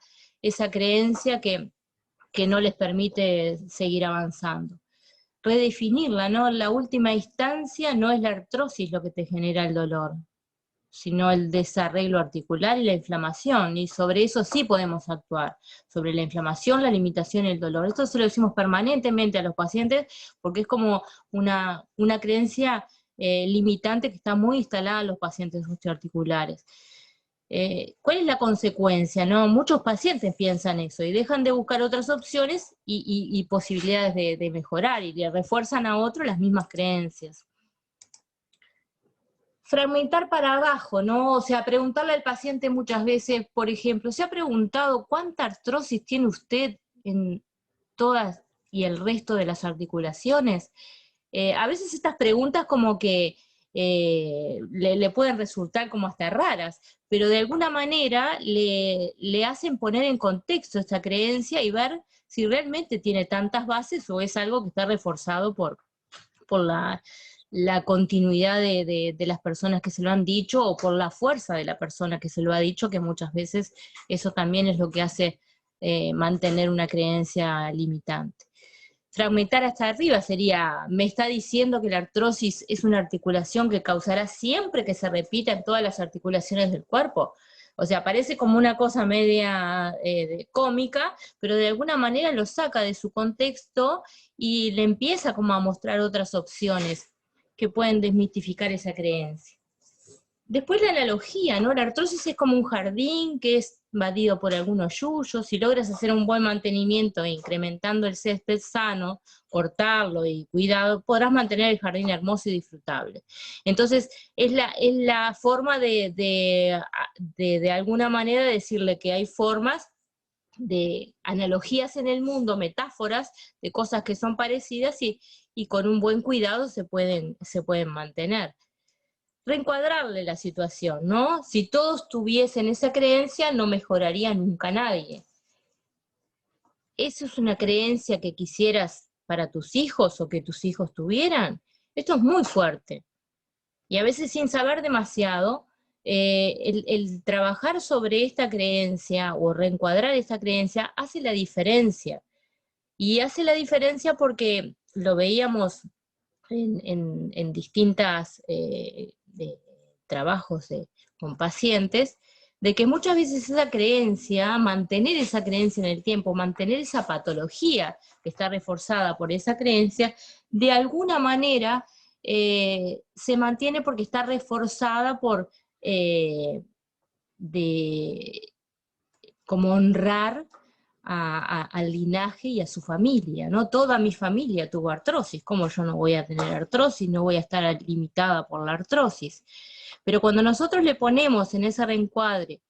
creencia que no les permite seguir avanzando. Redefinirla, ¿no? La última instancia no es la artrosis lo que te genera el dolor, sino el desarreglo articular y la inflamación, y sobre eso sí podemos actuar, sobre la inflamación, la limitación y el dolor. Esto se lo decimos permanentemente a los pacientes, porque es como una creencia limitante que está muy instalada en los pacientes osteoarticulares. ¿Cuál es la consecuencia? ¿No? Muchos pacientes piensan eso y dejan de buscar otras opciones y posibilidades de mejorar, y le refuerzan a otros las mismas creencias. Fragmentar para abajo, ¿no? O sea, preguntarle al paciente muchas veces, por ejemplo, ¿se ha preguntado cuánta artrosis tiene usted en todas y el resto de las articulaciones? A veces estas preguntas como que le pueden resultar como hasta raras, pero de alguna manera le hacen poner en contexto esta creencia y ver si realmente tiene tantas bases o es algo que está reforzado por la continuidad de las personas que se lo han dicho, o por la fuerza de la persona que se lo ha dicho, que muchas veces eso también es lo que hace mantener una creencia limitante. Fragmentar hasta arriba sería, me está diciendo que la artrosis es una articulación que causará siempre que se repita en todas las articulaciones del cuerpo. O sea, parece como una cosa media cómica, pero de alguna manera lo saca de su contexto y le empieza como a mostrar otras opciones que pueden desmitificar esa creencia. Después la analogía, ¿no? La artrosis es como un jardín que es invadido por algunos yuyos. Si logras hacer un buen mantenimiento incrementando el césped sano, cortarlo y cuidado, podrás mantener el jardín hermoso y disfrutable. Entonces, es la forma de alguna manera decirle que hay formas de analogías en el mundo, metáforas de cosas que son parecidas y con un buen cuidado se pueden mantener. Reencuadrarle la situación, ¿no? Si todos tuviesen esa creencia, no mejoraría nunca nadie. ¿Eso es una creencia que quisieras para tus hijos o que tus hijos tuvieran? Esto es muy fuerte. Y a veces sin saber demasiado, el trabajar sobre esta creencia o reencuadrar esta creencia hace la diferencia. Y hace la diferencia porque lo veíamos en distintas trabajos con pacientes, de que muchas veces esa creencia, mantener esa creencia en el tiempo, mantener esa patología que está reforzada por esa creencia, de alguna manera se mantiene porque está reforzada por como honrar al linaje y a su familia, ¿no? Toda mi familia tuvo artrosis, ¿cómo yo no voy a tener artrosis? No voy a estar limitada por la artrosis. Pero cuando nosotros le ponemos en ese reencuadre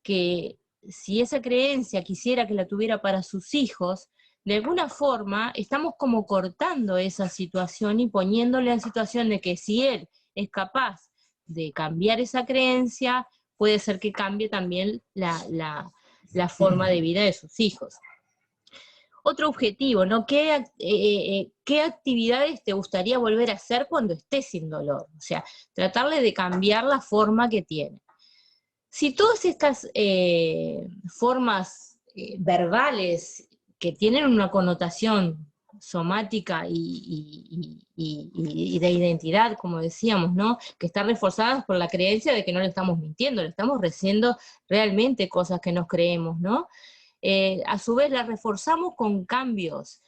que si esa creencia quisiera que la tuviera para sus hijos, de alguna forma estamos como cortando esa situación y poniéndole en situación de que si él es capaz de cambiar esa creencia, puede ser que cambie también la forma de vida de sus hijos. Otro objetivo, ¿no? ¿Qué actividades te gustaría volver a hacer cuando estés sin dolor? O sea, tratarle de cambiar la forma que tiene. Si todas estas formas verbales que tienen una connotación somática y de identidad, como decíamos, ¿no? Que están reforzadas por la creencia de que no le estamos mintiendo, le estamos diciendo realmente cosas que nos creemos, ¿no? A su vez las reforzamos con cambios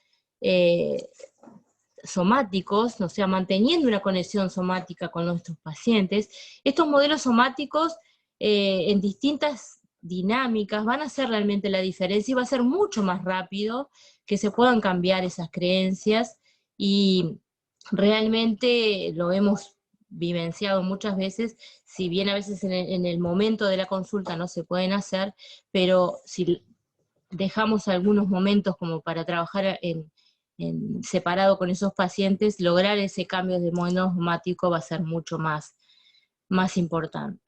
somáticos, o sea, manteniendo una conexión somática con nuestros pacientes. Estos modelos somáticos en distintas dinámicas van a hacer realmente la diferencia y va a ser mucho más rápido que se puedan cambiar esas creencias, y realmente lo hemos vivenciado muchas veces, si bien a veces en el momento de la consulta no se pueden hacer, pero si dejamos algunos momentos como para trabajar en separado con esos pacientes, lograr ese cambio de modelo somático va a ser mucho más importante.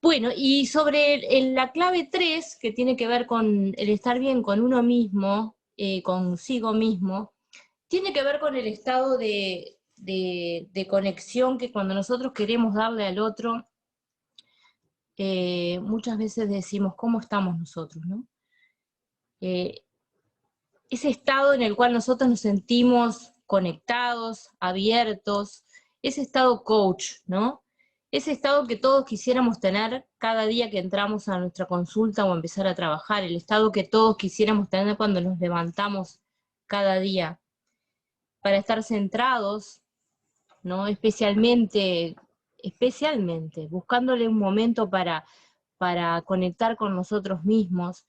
Bueno, y sobre la clave 3, que tiene que ver con el estar bien con uno mismo, consigo mismo, tiene que ver con el estado de conexión que cuando nosotros queremos darle al otro, muchas veces decimos, ¿cómo estamos nosotros, no? Ese estado en el cual nosotros nos sentimos conectados, abiertos, ese estado coach, ¿no? Ese estado que todos quisiéramos tener cada día que entramos a nuestra consulta o empezar a trabajar, el estado que todos quisiéramos tener cuando nos levantamos cada día, para estar centrados, ¿no? Especialmente buscándole un momento para conectar con nosotros mismos,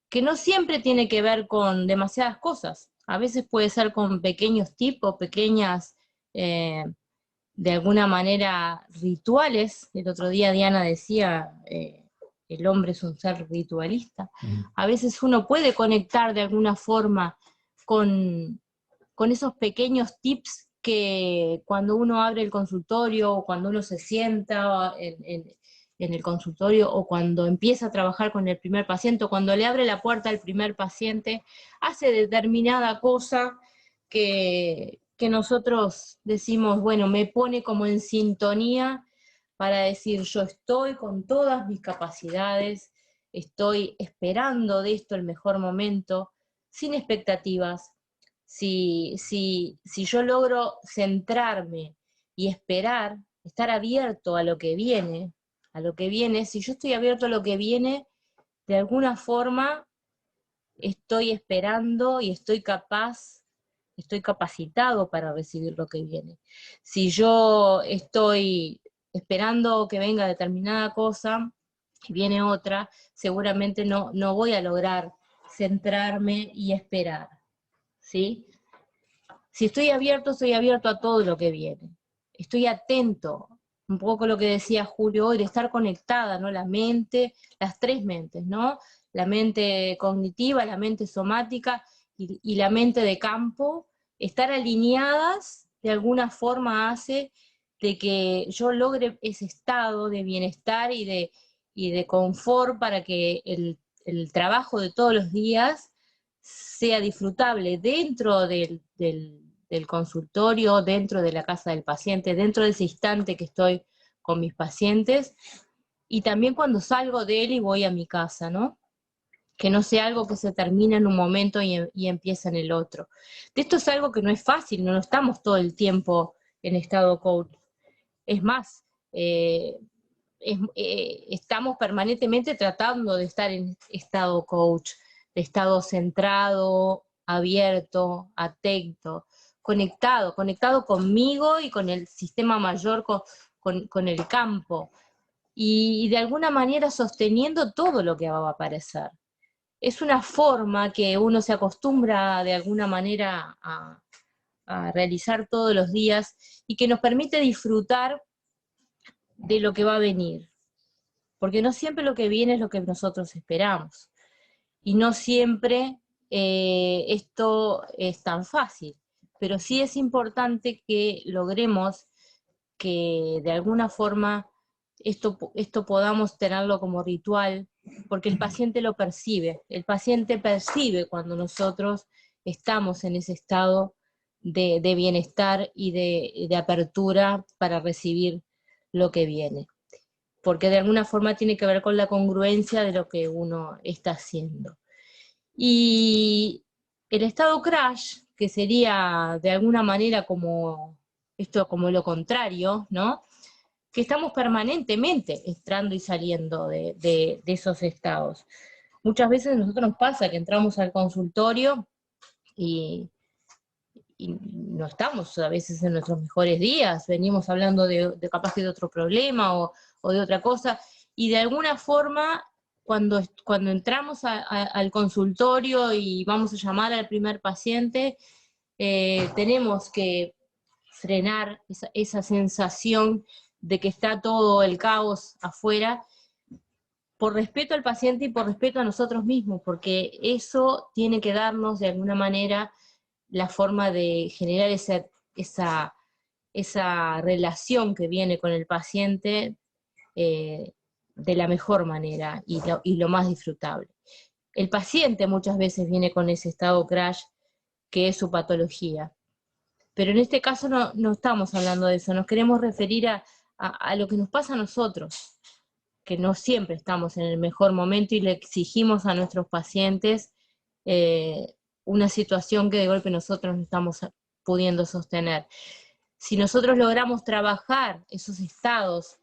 que no siempre tiene que ver con demasiadas cosas. A veces puede ser con pequeños tipos, pequeñas, de alguna manera, rituales. El otro día Diana decía, el hombre es un ser ritualista. A veces uno puede conectar de alguna forma con esos pequeños tips que cuando uno abre el consultorio o cuando uno se sienta en el consultorio o cuando empieza a trabajar con el primer paciente o cuando le abre la puerta al primer paciente, hace determinada cosa que nosotros decimos, bueno, me pone como en sintonía para decir, yo estoy con todas mis capacidades, estoy esperando de esto el mejor momento, sin expectativas. Si yo logro centrarme y esperar, estar abierto a lo que viene, si yo estoy abierto a lo que viene, de alguna forma estoy esperando y estoy capacitado para recibir lo que viene. Si yo estoy esperando que venga determinada cosa y viene otra, seguramente no voy a lograr centrarme y esperar, ¿sí? Si estoy abierto a todo lo que viene. Estoy atento, un poco lo que decía Julio hoy, de estar conectada, ¿no? La mente, las tres mentes, ¿no? La mente cognitiva, la mente somática y la mente de campo, estar alineadas de alguna forma hace de que yo logre ese estado de bienestar y de confort para que el trabajo de todos los días sea disfrutable dentro del consultorio, dentro de la casa del paciente, dentro de ese instante que estoy con mis pacientes, y también cuando salgo de él y voy a mi casa, ¿no? Que no sea algo que se termina en un momento y empieza en el otro. De esto es algo que no es fácil, no estamos todo el tiempo en estado coach. Es más, estamos permanentemente tratando de estar en estado coach, de estado centrado, abierto, atento, conectado conmigo y con el sistema mayor, con el campo, y de alguna manera sosteniendo todo lo que va a aparecer. Es una forma que uno se acostumbra de alguna manera a realizar todos los días y que nos permite disfrutar de lo que va a venir. Porque no siempre lo que viene es lo que nosotros esperamos. Y no siempre esto es tan fácil. Pero sí es importante que logremos que de alguna forma esto podamos tenerlo como ritual, porque el paciente lo percibe. El paciente percibe cuando nosotros estamos en ese estado de bienestar y de apertura para recibir lo que viene, porque de alguna forma tiene que ver con la congruencia de lo que uno está haciendo. Y el estado crash, que sería de alguna manera como esto, como lo contrario, ¿no? Que estamos permanentemente entrando y saliendo de esos estados. Muchas veces a nosotros nos pasa que entramos al consultorio y no estamos a veces en nuestros mejores días, venimos hablando de capaz que de otro problema o de otra cosa, y de alguna forma cuando entramos al consultorio y vamos a llamar al primer paciente, tenemos que frenar esa sensación de que está todo el caos afuera, por respeto al paciente y por respeto a nosotros mismos, porque eso tiene que darnos de alguna manera la forma de generar esa relación que viene con el paciente de la mejor manera y lo más disfrutable. El paciente muchas veces viene con ese estado crash que es su patología, pero en este caso no estamos hablando de eso, nos queremos referir a lo que nos pasa a nosotros, que no siempre estamos en el mejor momento y le exigimos a nuestros pacientes una situación que de golpe nosotros no estamos pudiendo sostener. Si nosotros logramos trabajar esos estados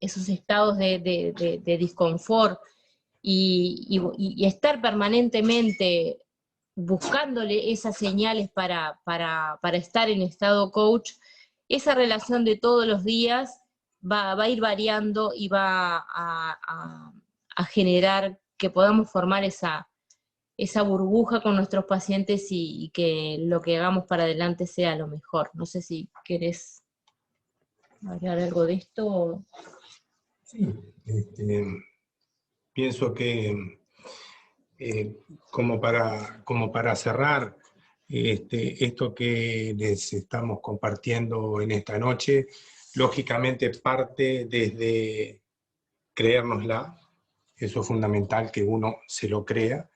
de disconfort y estar permanentemente buscándole esas señales para estar en estado coach, esa relación de todos los días va a ir variando y va a generar que podamos formar esa burbuja con nuestros pacientes y que lo que hagamos para adelante sea lo mejor. No sé si querés agregar algo de esto. Sí, pienso que como para cerrar esto que les estamos compartiendo en esta noche, lógicamente parte desde creérnosla, eso es fundamental que uno se lo crea,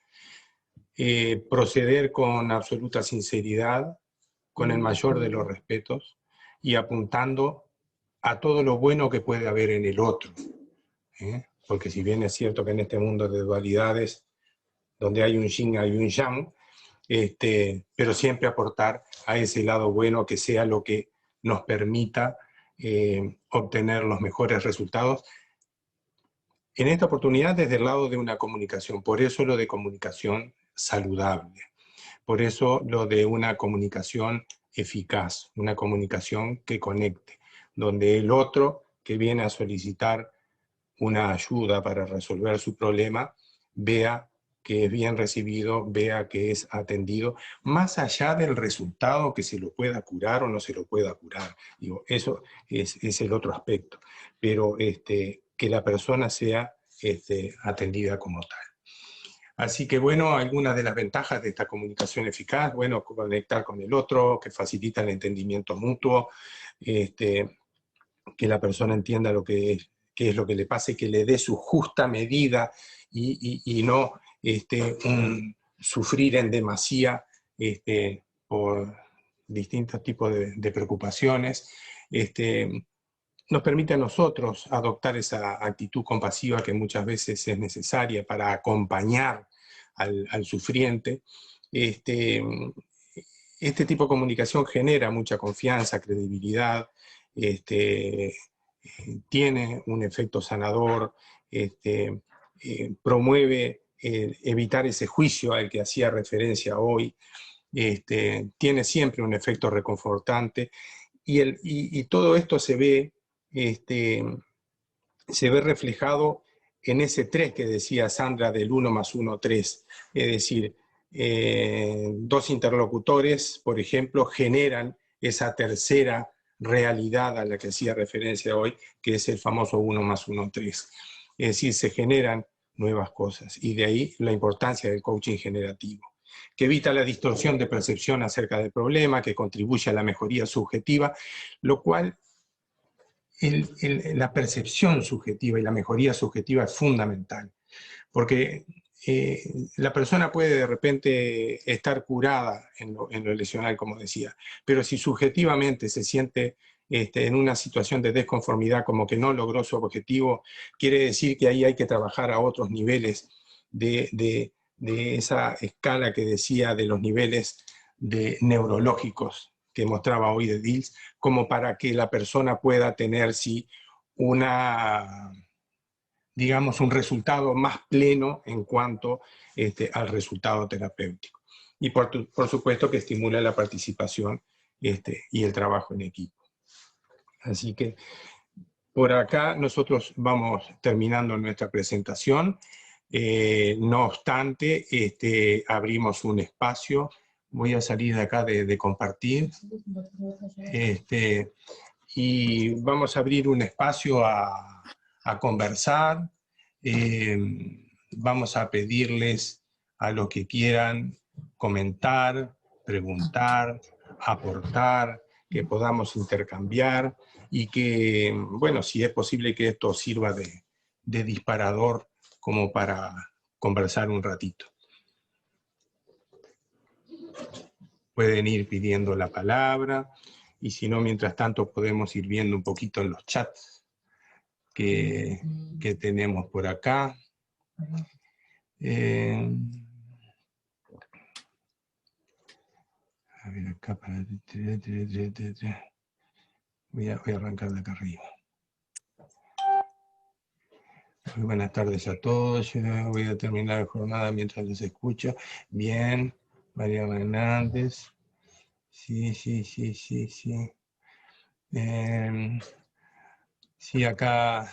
proceder con absoluta sinceridad, con el mayor de los respetos y apuntando a todo lo bueno que puede haber en el otro. Porque si bien es cierto que en este mundo de dualidades, donde hay un yin hay un yang, pero siempre aportar a ese lado bueno que sea lo que nos permita obtener los mejores resultados. En esta oportunidad desde el lado de una comunicación, por eso lo de comunicación saludable, por eso lo de una comunicación eficaz, una comunicación que conecte, donde el otro que viene a solicitar una ayuda para resolver su problema, vea que es bien recibido, vea que es atendido, más allá del resultado que se lo pueda curar o no se lo pueda curar. Digo, eso es el otro aspecto, pero que la persona sea atendida como tal. Así que bueno, algunas de las ventajas de esta comunicación eficaz, bueno, conectar con el otro, que facilita el entendimiento mutuo, que la persona entienda lo que es, qué es lo que le pasa y que le dé su justa medida y no un sufrir en demasía por distintos tipos de preocupaciones. Nos permite a nosotros adoptar esa actitud compasiva que muchas veces es necesaria para acompañar al sufriente. Este tipo de comunicación genera mucha confianza, credibilidad, tiene un efecto sanador, promueve evitar ese juicio al que hacía referencia hoy, tiene siempre un efecto reconfortante y todo esto se ve reflejado en ese 3 que decía Sandra del 1 más 1, 3. Es decir, dos interlocutores, por ejemplo, generan esa tercera realidad a la que hacía referencia hoy, que es el famoso 1 más 1, 3. Es decir, se generan nuevas cosas y de ahí la importancia del coaching generativo, que evita la distorsión de percepción acerca del problema, que contribuye a la mejoría subjetiva, lo cual la percepción subjetiva y la mejoría subjetiva es fundamental, porque la persona puede de repente estar curada en lo lesional, como decía, pero si subjetivamente se siente en una situación de desconformidad, como que no logró su objetivo, quiere decir que ahí hay que trabajar a otros niveles de esa escala que decía de los niveles neurológicos que mostraba hoy de Dills, como para que la persona pueda tener sí digamos, un resultado más pleno en cuanto al resultado terapéutico. Y por supuesto que estimula la participación y el trabajo en equipo. Así que por acá nosotros vamos terminando nuestra presentación. No obstante, abrimos un espacio. Voy a salir de acá de compartir. Y vamos a abrir un espacio a conversar. Vamos a pedirles a los que quieran comentar, preguntar, aportar, que podamos intercambiar y que, bueno, si es posible que esto sirva de disparador como para conversar un ratito. Pueden ir pidiendo la palabra y si no, mientras tanto podemos ir viendo un poquito en los chats que tenemos por acá. A ver, acá para... Voy a arrancar de acá arriba. Muy buenas tardes a todos. Yo voy a terminar la jornada mientras los escucho. Bien, María Hernández. Sí. Sí, acá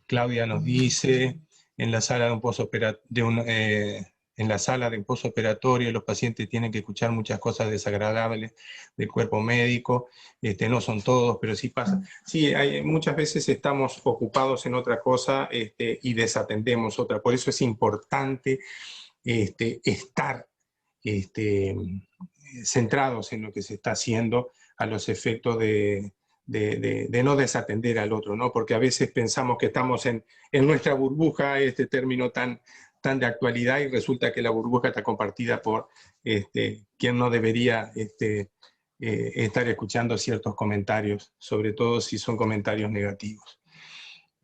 Claudia nos dice, en la sala de un postoperatorio los pacientes tienen que escuchar muchas cosas desagradables del cuerpo médico, no son todos, pero sí pasa. Sí, muchas veces estamos ocupados en otra cosa y desatendemos otra, por eso es importante estar centrados en lo que se está haciendo a los efectos de no desatender al otro, ¿no? Porque a veces pensamos que estamos en nuestra burbuja, este término tan de actualidad, y resulta que la burbuja está compartida por quien no debería estar escuchando ciertos comentarios, sobre todo si son comentarios negativos.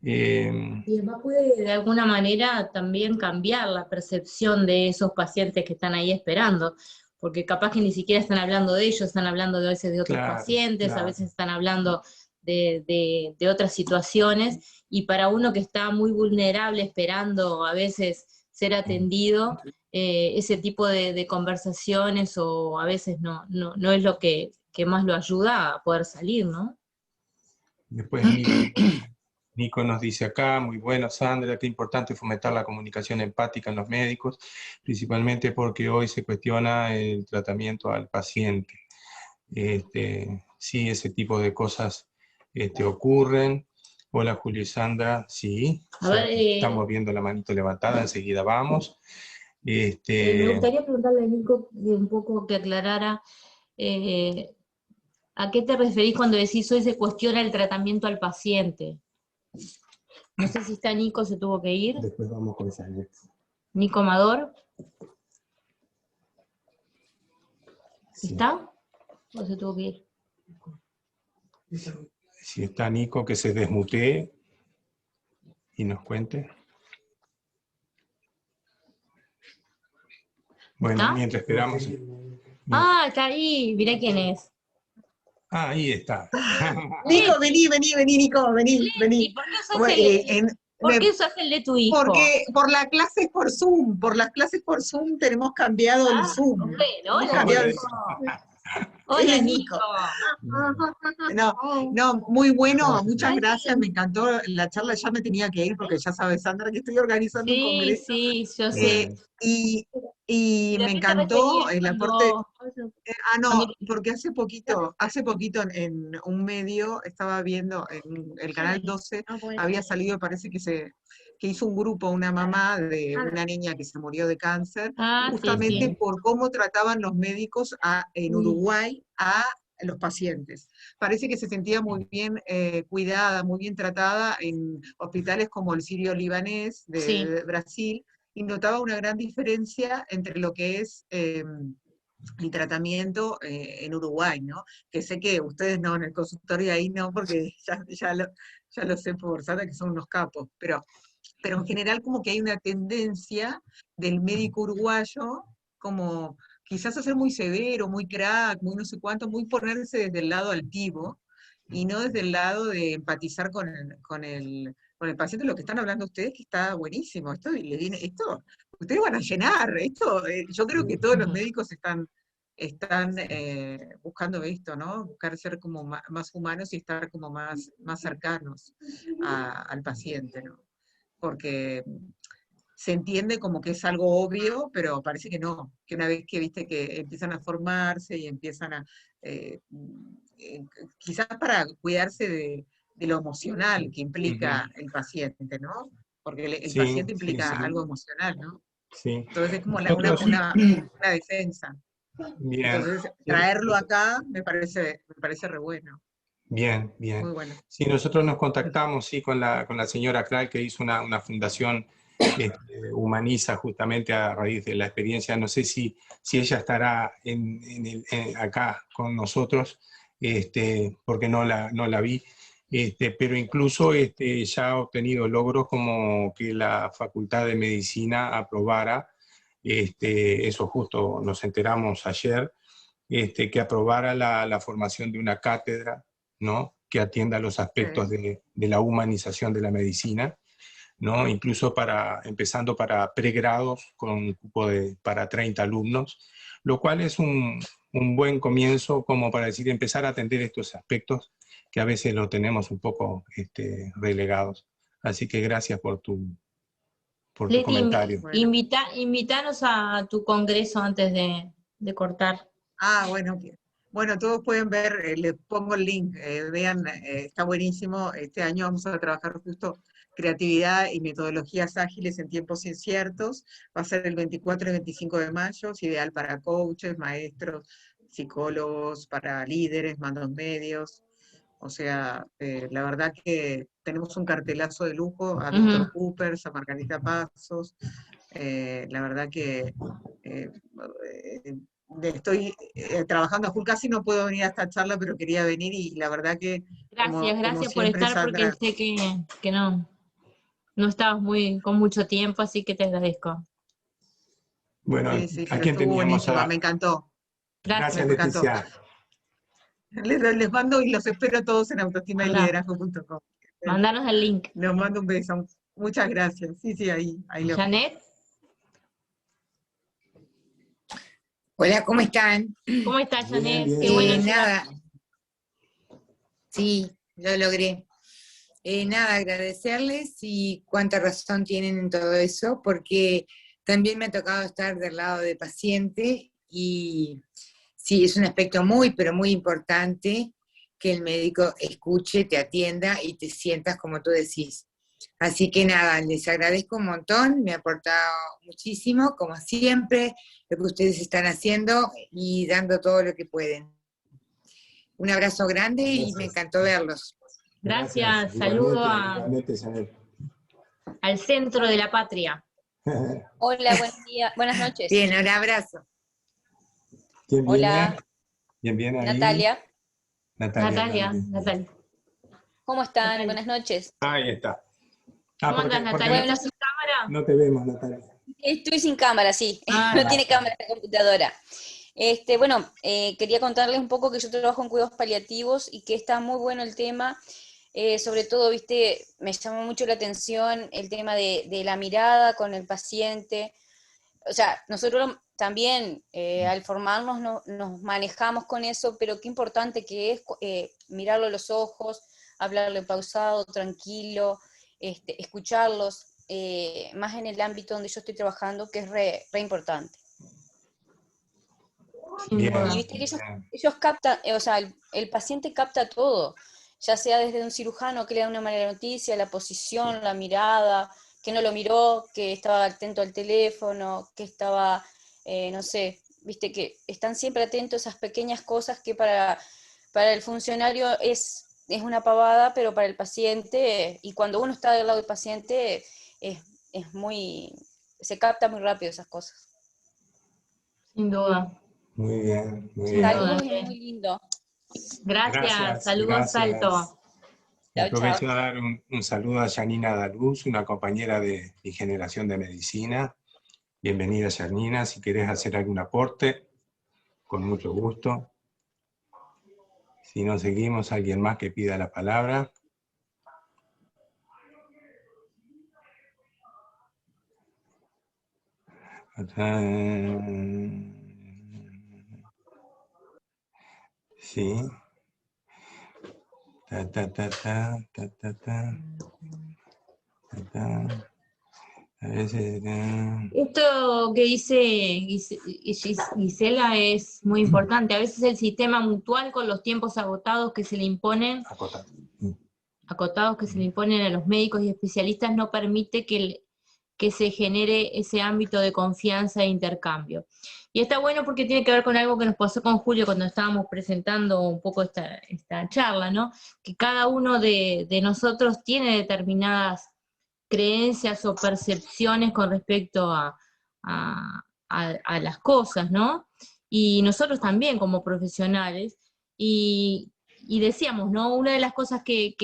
Y además puede de alguna manera también cambiar la percepción de esos pacientes que están ahí esperando, porque capaz que ni siquiera están hablando de ellos, están hablando a veces de otros pacientes, a veces están hablando de otras situaciones, y para uno que está muy vulnerable esperando a veces ser atendido, ese tipo de conversaciones o a veces no es lo que más lo ayuda a poder salir, ¿no? Después Nico nos dice acá, muy bueno Sandra, qué importante fomentar la comunicación empática en los médicos, principalmente porque hoy se cuestiona el tratamiento al paciente. Sí, ese tipo de cosas ocurren. Hola Julio y Sandra, sí, estamos viendo la manito levantada, enseguida vamos. Me gustaría preguntarle a Nico un poco que aclarara ¿a qué te referís cuando decís hoy se cuestiona el tratamiento al paciente? No sé si está Nico, se tuvo que ir. Después vamos con esa. Nico Amador. Sí. ¿Está? ¿O se tuvo que ir? Si está Nico, que se desmutee y nos cuente. Bueno, ¿Está? mientras esperamos. Ah, está ahí, mirá quién es. Ah, ahí está. Nico, vení, Nico, vení. ¿Y por qué usás el de tu hijo? Porque por las clases por Zoom tenemos cambiado el Zoom. Bueno, Hola, Nico. No, muy bueno, muchas gracias, me encantó la charla, ya me tenía que ir porque ya sabes, Sandra, que estoy organizando un congreso. Sí, yo sé. Y me encantó el aporte. No, porque hace poquito en un medio estaba viendo, en el canal 12, había salido, parece que hizo un grupo, una mamá de una niña que se murió de cáncer, justamente por cómo trataban los médicos en Uruguay a los pacientes. Parece que se sentía muy bien cuidada, muy bien tratada en hospitales como el sirio-libanés de Brasil, y notaba una gran diferencia entre lo que es el tratamiento en Uruguay, ¿no? Que sé que ustedes no, en el consultorio ahí no, porque ya lo sé por Sandra, que son unos capos, pero en general como que hay una tendencia del médico uruguayo como quizás a ser muy severo, muy crack, muy no sé cuánto, muy ponerse desde el lado altivo, y no desde el lado de empatizar con el paciente. Lo que están hablando ustedes, que está buenísimo, esto ustedes van a llenar, yo creo que todos los médicos están buscando esto, ¿no? Buscar ser como más humanos y estar como más cercanos al paciente, ¿no? Porque se entiende como que es algo obvio, pero parece que no, que una vez que viste que empiezan a formarse y empiezan a, quizás para cuidarse de lo emocional que implica el paciente, ¿no? Porque el paciente implica algo emocional, ¿no? Sí. Entonces es como una defensa. Bien. Entonces, traerlo acá me parece re bueno. Bien. Muy bueno. Sí, nosotros nos contactamos con la señora Clark, que hizo una fundación Humaniza, justamente a raíz de la experiencia. No sé si ella estará acá con nosotros, porque no la vi. pero incluso ya ha obtenido logros como que la Facultad de Medicina aprobara, eso justo nos enteramos ayer, que aprobara la formación de una cátedra, ¿no?, que atienda los aspectos de la humanización de la medicina, ¿no?, incluso empezando para pregrados con un cupo para 30 alumnos, lo cual es un buen comienzo como para decir, empezar a atender estos aspectos que a veces lo tenemos un poco relegados. Así que gracias por tu Leti, comentario. Invítanos a tu congreso antes de cortar. Ah, bueno, bueno, todos pueden ver, les pongo el link, vean, está buenísimo. Este año vamos a trabajar justo creatividad y metodologías ágiles en tiempos inciertos. Va a ser el 24 y 25 de mayo, es ideal para coaches, maestros, psicólogos, para líderes, mandos medios. O sea, la verdad que tenemos un cartelazo de lujo, a Víctor Coopers, a Margarita Pasos. La verdad que estoy trabajando a full, casi no puedo venir a esta charla, pero quería venir y la verdad que Gracias por siempre, estar, Sandra, porque sé que no estabas con mucho tiempo, así que te agradezco. Bueno, sí, ¿a pero quién estuvo teníamos buenísima, me encantó. Gracias, Me encantó. Leticia. Les mando y los espero a todos en autoestimaliderazgo.com. Mandanos el link. Les mando un beso. Muchas gracias. Sí, ahí lo. Janet. Hola, ¿cómo están? ¿Cómo estás, Janet? Bien. Qué bueno. Nada. Sí, lo logré. Nada, agradecerles y cuánta razón tienen en todo eso, porque también me ha tocado estar del lado de paciente y sí, es un aspecto muy, pero muy importante que el médico escuche, te atienda y te sientas como tú decís. Así que nada, les agradezco un montón, me ha aportado muchísimo, como siempre, lo que ustedes están haciendo y dando todo lo que pueden. Un abrazo grande y me encantó verlos. Gracias. Saludo al centro de la patria. Hola, buen día, buenas noches. Bien, un abrazo. ¿Quién Hola. ¿Quién viene ahí? Natalia. ¿Cómo están? Buenas noches. Ahí está. ¿Cómo andas, Natalia? ¿Estás sin cámara? No te vemos, Natalia. Estoy sin cámara, sí. No tiene cámara la computadora. Bueno, quería contarles un poco que yo trabajo en cuidados paliativos y que está muy bueno el tema. Sobre todo, viste, me llamó mucho la atención el tema de la mirada con el paciente. O sea, nosotros también al formarnos nos manejamos con eso, pero qué importante que es mirarlo a los ojos, hablarle pausado, tranquilo, escucharlos, más en el ámbito donde yo estoy trabajando, que es re importante. Bien. Y viste que ellos captan, o sea, el paciente capta todo, ya sea desde un cirujano que le da una mala noticia, la posición, la mirada, que no lo miró, que estaba atento al teléfono, que estaba, no sé, viste que están siempre atentos a esas pequeñas cosas que para el funcionario es una pavada, pero para el paciente, y cuando uno está del lado del paciente, se capta muy rápido esas cosas. Sin duda. Muy bien. Saludos y muy lindo. Gracias. Saludos, Salto. Aprovecho a dar un saludo a Janina Daluz, una compañera de mi generación de medicina. Bienvenida, Janina. Si querés hacer algún aporte, con mucho gusto. Si no seguimos, alguien más que pida la palabra. Sí. Esto que dice Gisela es muy importante. A veces el sistema mutual, con los tiempos agotados que se le imponen, acotados que se le imponen a los médicos y especialistas, no permite que se genere ese ámbito de confianza e intercambio. Y está bueno porque tiene que ver con algo que nos pasó con Julio cuando estábamos presentando un poco esta charla, ¿no? Que cada uno de nosotros tiene determinadas creencias o percepciones con respecto a las cosas, ¿no? Y nosotros también como profesionales, y decíamos, ¿no? Una de las cosas que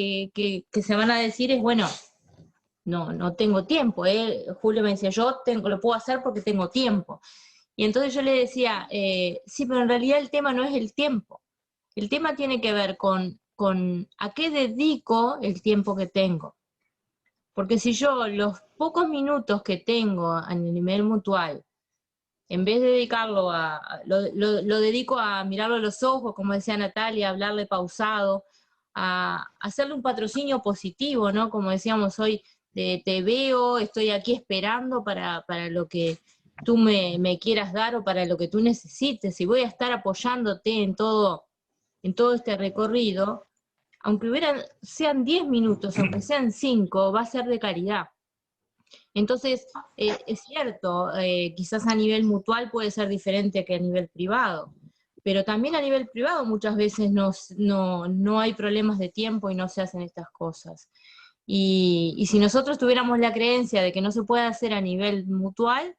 se van a decir es, bueno, no tengo tiempo, Julio me decía, lo puedo hacer porque tengo tiempo. Y entonces yo le decía, sí, pero en realidad el tema no es el tiempo. El tema tiene que ver con a qué dedico el tiempo que tengo. Porque si yo los pocos minutos que tengo a nivel mutual, en vez de dedicarlo lo dedico a mirarlo a los ojos, como decía Natalia, a hablarle pausado, a hacerle un patrocinio positivo, ¿no? Como decíamos hoy, te veo, estoy aquí esperando para lo que tú me quieras dar o para lo que tú necesites, y voy a estar apoyándote en todo este recorrido, aunque sean 10 minutos, aunque sean 5, va a ser de caridad. Entonces, es cierto, quizás a nivel mutual puede ser diferente que a nivel privado, pero también a nivel privado muchas veces no hay problemas de tiempo y no se hacen estas cosas. Y si nosotros tuviéramos la creencia de que no se puede hacer a nivel mutual,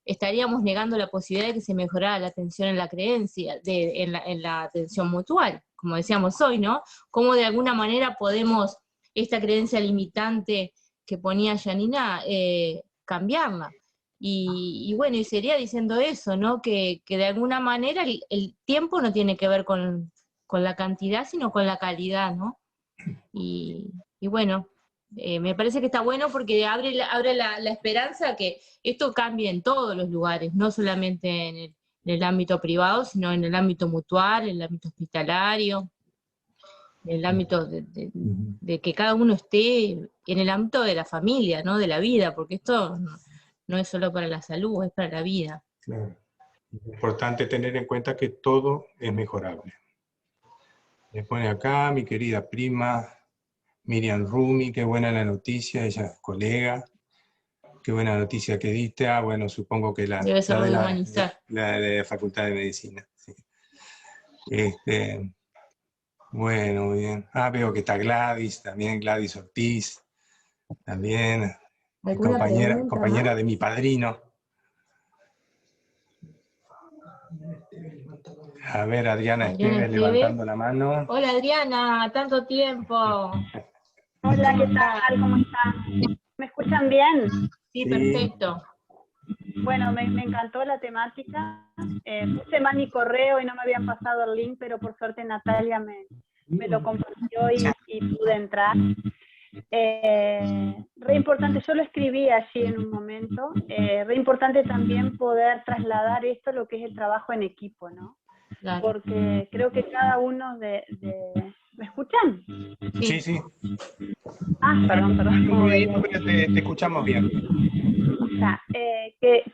estaríamos negando la posibilidad de que se mejorara la atención en la creencia, en la atención mutual, como decíamos hoy, ¿no? Cómo de alguna manera podemos esta creencia limitante que ponía Janina, cambiarla. Y bueno, y sería diciendo eso, ¿no? Que de alguna manera el tiempo no tiene que ver con la cantidad, sino con la calidad, ¿no? Y bueno, me parece que está bueno porque abre la esperanza que esto cambie en todos los lugares, no solamente en el ámbito privado, sino en el ámbito mutual, en el ámbito hospitalario, en el ámbito de que cada uno esté en el ámbito de la familia, ¿no? De la vida, porque esto no es solo para la salud, es para la vida. Claro. Es importante tener en cuenta que todo es mejorable. Me pone acá mi querida prima Miriam Rumi, qué buena la noticia, ella es colega. Qué buena noticia que diste. Bueno, supongo que Debe ser de humanizar. La de la Facultad de Medicina. Sí. Bueno, muy bien. Veo que está Gladys, también Gladys Ortiz, también compañera de mi padrino. A ver, Adriana Esteves levantando la mano. Hola Adriana, tanto tiempo. Hola, ¿qué tal? ¿Cómo están? ¿Me escuchan bien? Sí, perfecto. Bueno, me encantó la temática. Puse mal mi correo y no me habían pasado el link, pero por suerte Natalia me lo compartió y pude entrar. Re importante, yo lo escribí allí en un momento, re importante también poder trasladar esto a lo que es el trabajo en equipo, ¿no? Claro. Porque creo que cada uno ¿me escuchan? Sí, sí. Perdón. Pero te escuchamos bien. O sea, que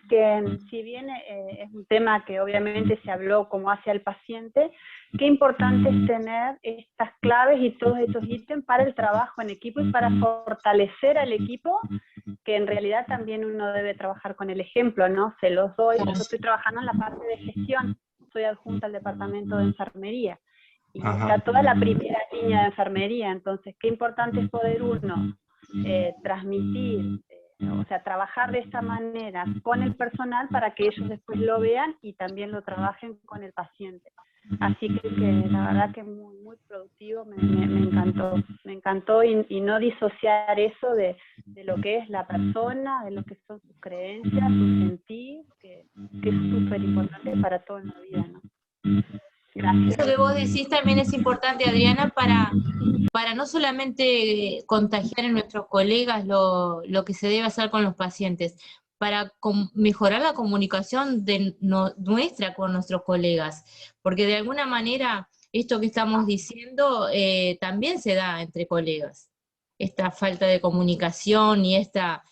si bien es un tema que obviamente se habló como hacia el paciente, qué importante es tener estas claves y todos estos ítems para el trabajo en equipo y para fortalecer al equipo, que en realidad también uno debe trabajar con el ejemplo, ¿no? Se los doy, yo estoy trabajando en la parte de gestión, soy adjunta al departamento de enfermería, y está toda la primera línea de enfermería, entonces qué importante es poder uno transmitir, o sea, trabajar de esta manera con el personal para que ellos después lo vean y también lo trabajen con el paciente. Así que la verdad que muy, muy productivo, me encantó y no disociar eso de lo que es la persona, de lo que son sus creencias, su sentir, que es súper importante para todo en la vida, ¿no? Gracias. Eso que vos decís también es importante, Adriana, para no solamente contagiar en nuestros colegas lo que se debe hacer con los pacientes, para mejorar la comunicación nuestra con nuestros colegas, porque de alguna manera esto que estamos diciendo también se da entre colegas, esta falta de comunicación y esta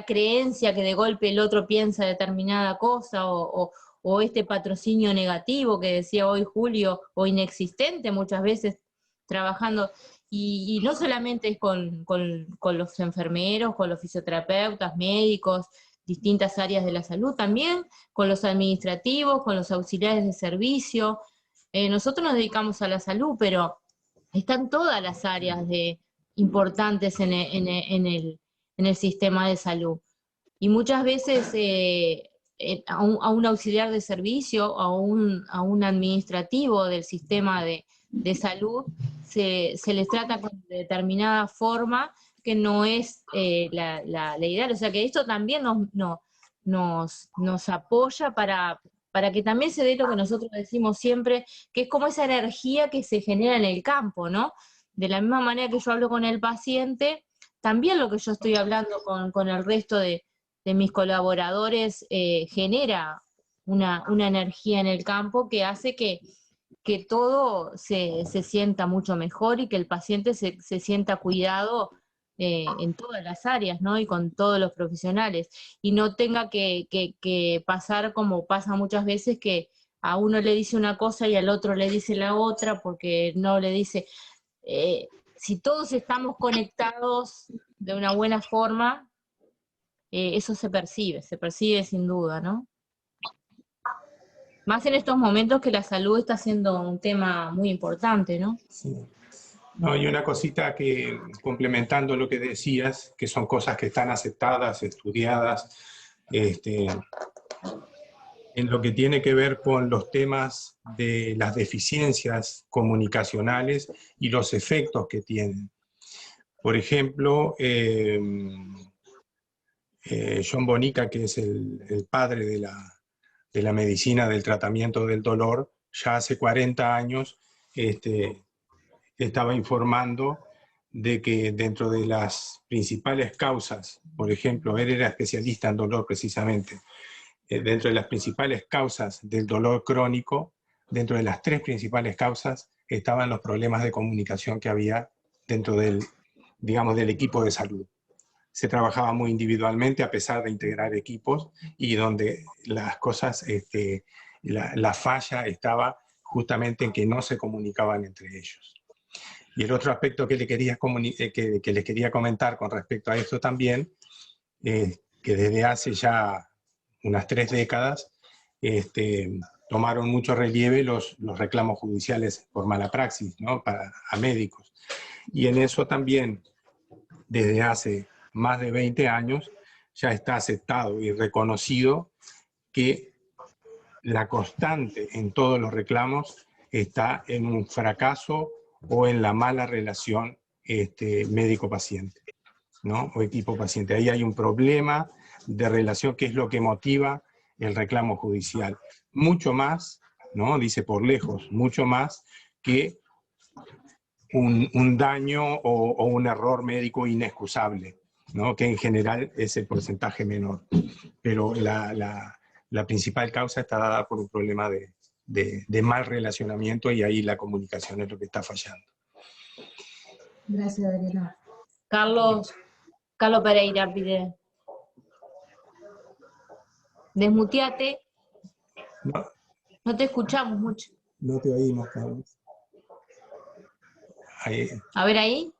creencia que de golpe el otro piensa determinada cosa o este patrocinio negativo que decía hoy Julio, o inexistente muchas veces trabajando, y no solamente es con los enfermeros, con los fisioterapeutas, médicos, distintas áreas de la salud, también con los administrativos, con los auxiliares de servicio. Nosotros nos dedicamos a la salud, pero están todas las áreas importantes en el sistema de salud. Y muchas veces a un auxiliar de servicio, a un administrativo del sistema de salud, se les trata con determinada forma que no es la ideal. O sea que esto también nos apoya para que también se dé lo que nosotros decimos siempre, que es como esa energía que se genera en el campo, ¿no? De la misma manera que yo hablo con el paciente, también lo que yo estoy hablando con el resto de mis colaboradores genera una energía en el campo que hace que todo se sienta mucho mejor y que el paciente se sienta cuidado en todas las áreas, ¿no? Y con todos los profesionales. Y no tenga que pasar como pasa muchas veces, que a uno le dice una cosa y al otro le dice la otra, porque no le dice... si todos estamos conectados de una buena forma, eso se percibe sin duda, ¿no? Más en estos momentos que la salud está siendo un tema muy importante, ¿no? Sí. No, y una cosita que, complementando lo que decías, que son cosas que están aceptadas, estudiadas, en lo que tiene que ver con los temas de las deficiencias comunicacionales y los efectos que tienen. Por ejemplo, John Bonica, que es el padre de la medicina del tratamiento del dolor, ya hace 40 años estaba informando de que dentro de las principales causas, por ejemplo, él era especialista en dolor precisamente, dentro de las principales causas del dolor crónico, dentro de las 3 principales causas, estaban los problemas de comunicación que había dentro del, digamos, del equipo de salud. Se trabajaba muy individualmente a pesar de integrar equipos, y donde las cosas, la falla estaba justamente en que no se comunicaban entre ellos. Y el otro aspecto que les quería comentar con respecto a esto también, que desde hace ya unas 3 décadas, tomaron mucho relieve los reclamos judiciales por mala praxis, ¿no? A médicos. Y en eso también, desde hace más de 20 años, ya está aceptado y reconocido que la constante en todos los reclamos está en un fracaso o en la mala relación médico-paciente, ¿no? O equipo-paciente. Ahí hay un problema de relación que es lo que motiva el reclamo judicial. Mucho más, ¿no? Dice por lejos, mucho más que un daño o un error médico inexcusable, ¿no? Que en general es el porcentaje menor. Pero la principal causa está dada por un problema de mal relacionamiento, y ahí la comunicación es lo que está fallando. Gracias, Adriana. Carlos Pereira pide. Desmuteate. No te escuchamos mucho. No te oímos, Carlos. Ahí. A ver ahí.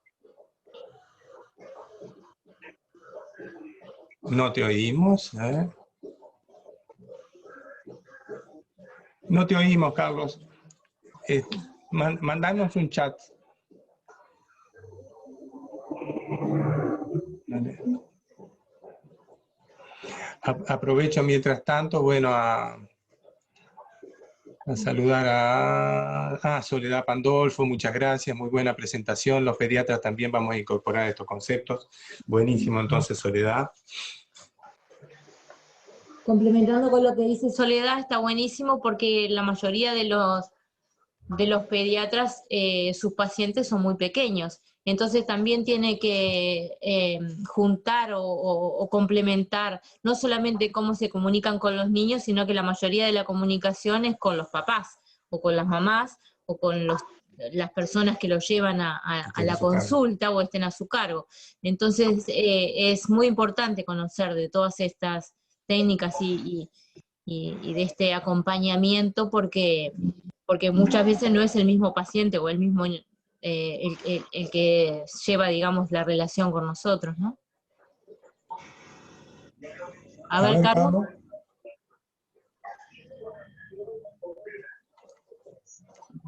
No te oímos, a ver. No te oímos, Carlos. Mandanos un chat. Dale. Aprovecho mientras tanto, bueno, a saludar a Soledad Pandolfo, muchas gracias, muy buena presentación. Los pediatras también vamos a incorporar estos conceptos. Buenísimo, entonces, Soledad. Complementando con lo que dice Soledad, está buenísimo porque la mayoría de los pediatras, sus pacientes son muy pequeños. Entonces también tiene que juntar o complementar no solamente cómo se comunican con los niños, sino que la mayoría de la comunicación es con los papás, o con las mamás, o con las personas que los llevan a la consulta o estén a su cargo. Entonces es muy importante conocer de todas estas técnicas y de este acompañamiento, porque muchas veces no es el mismo paciente o el mismo el que lleva, digamos, la relación con nosotros, ¿no? A ver, Carlos.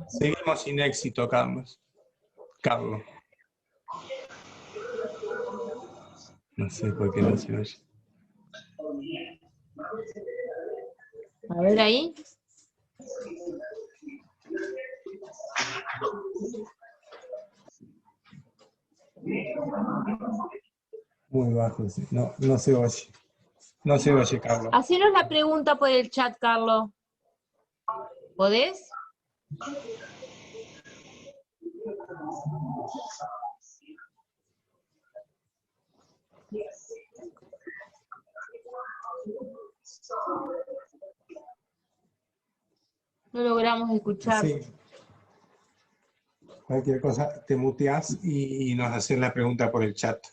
Seguimos sin éxito, Carlos. No sé por qué no se oye. A ver ahí. Muy bajo, sí. No, no se oye. No se oye, Carlos. Hacenos la pregunta por el chat, Carlos. ¿Podés? No logramos escuchar. Sí. Cualquier cosa, te muteas y nos haces la pregunta por el chat.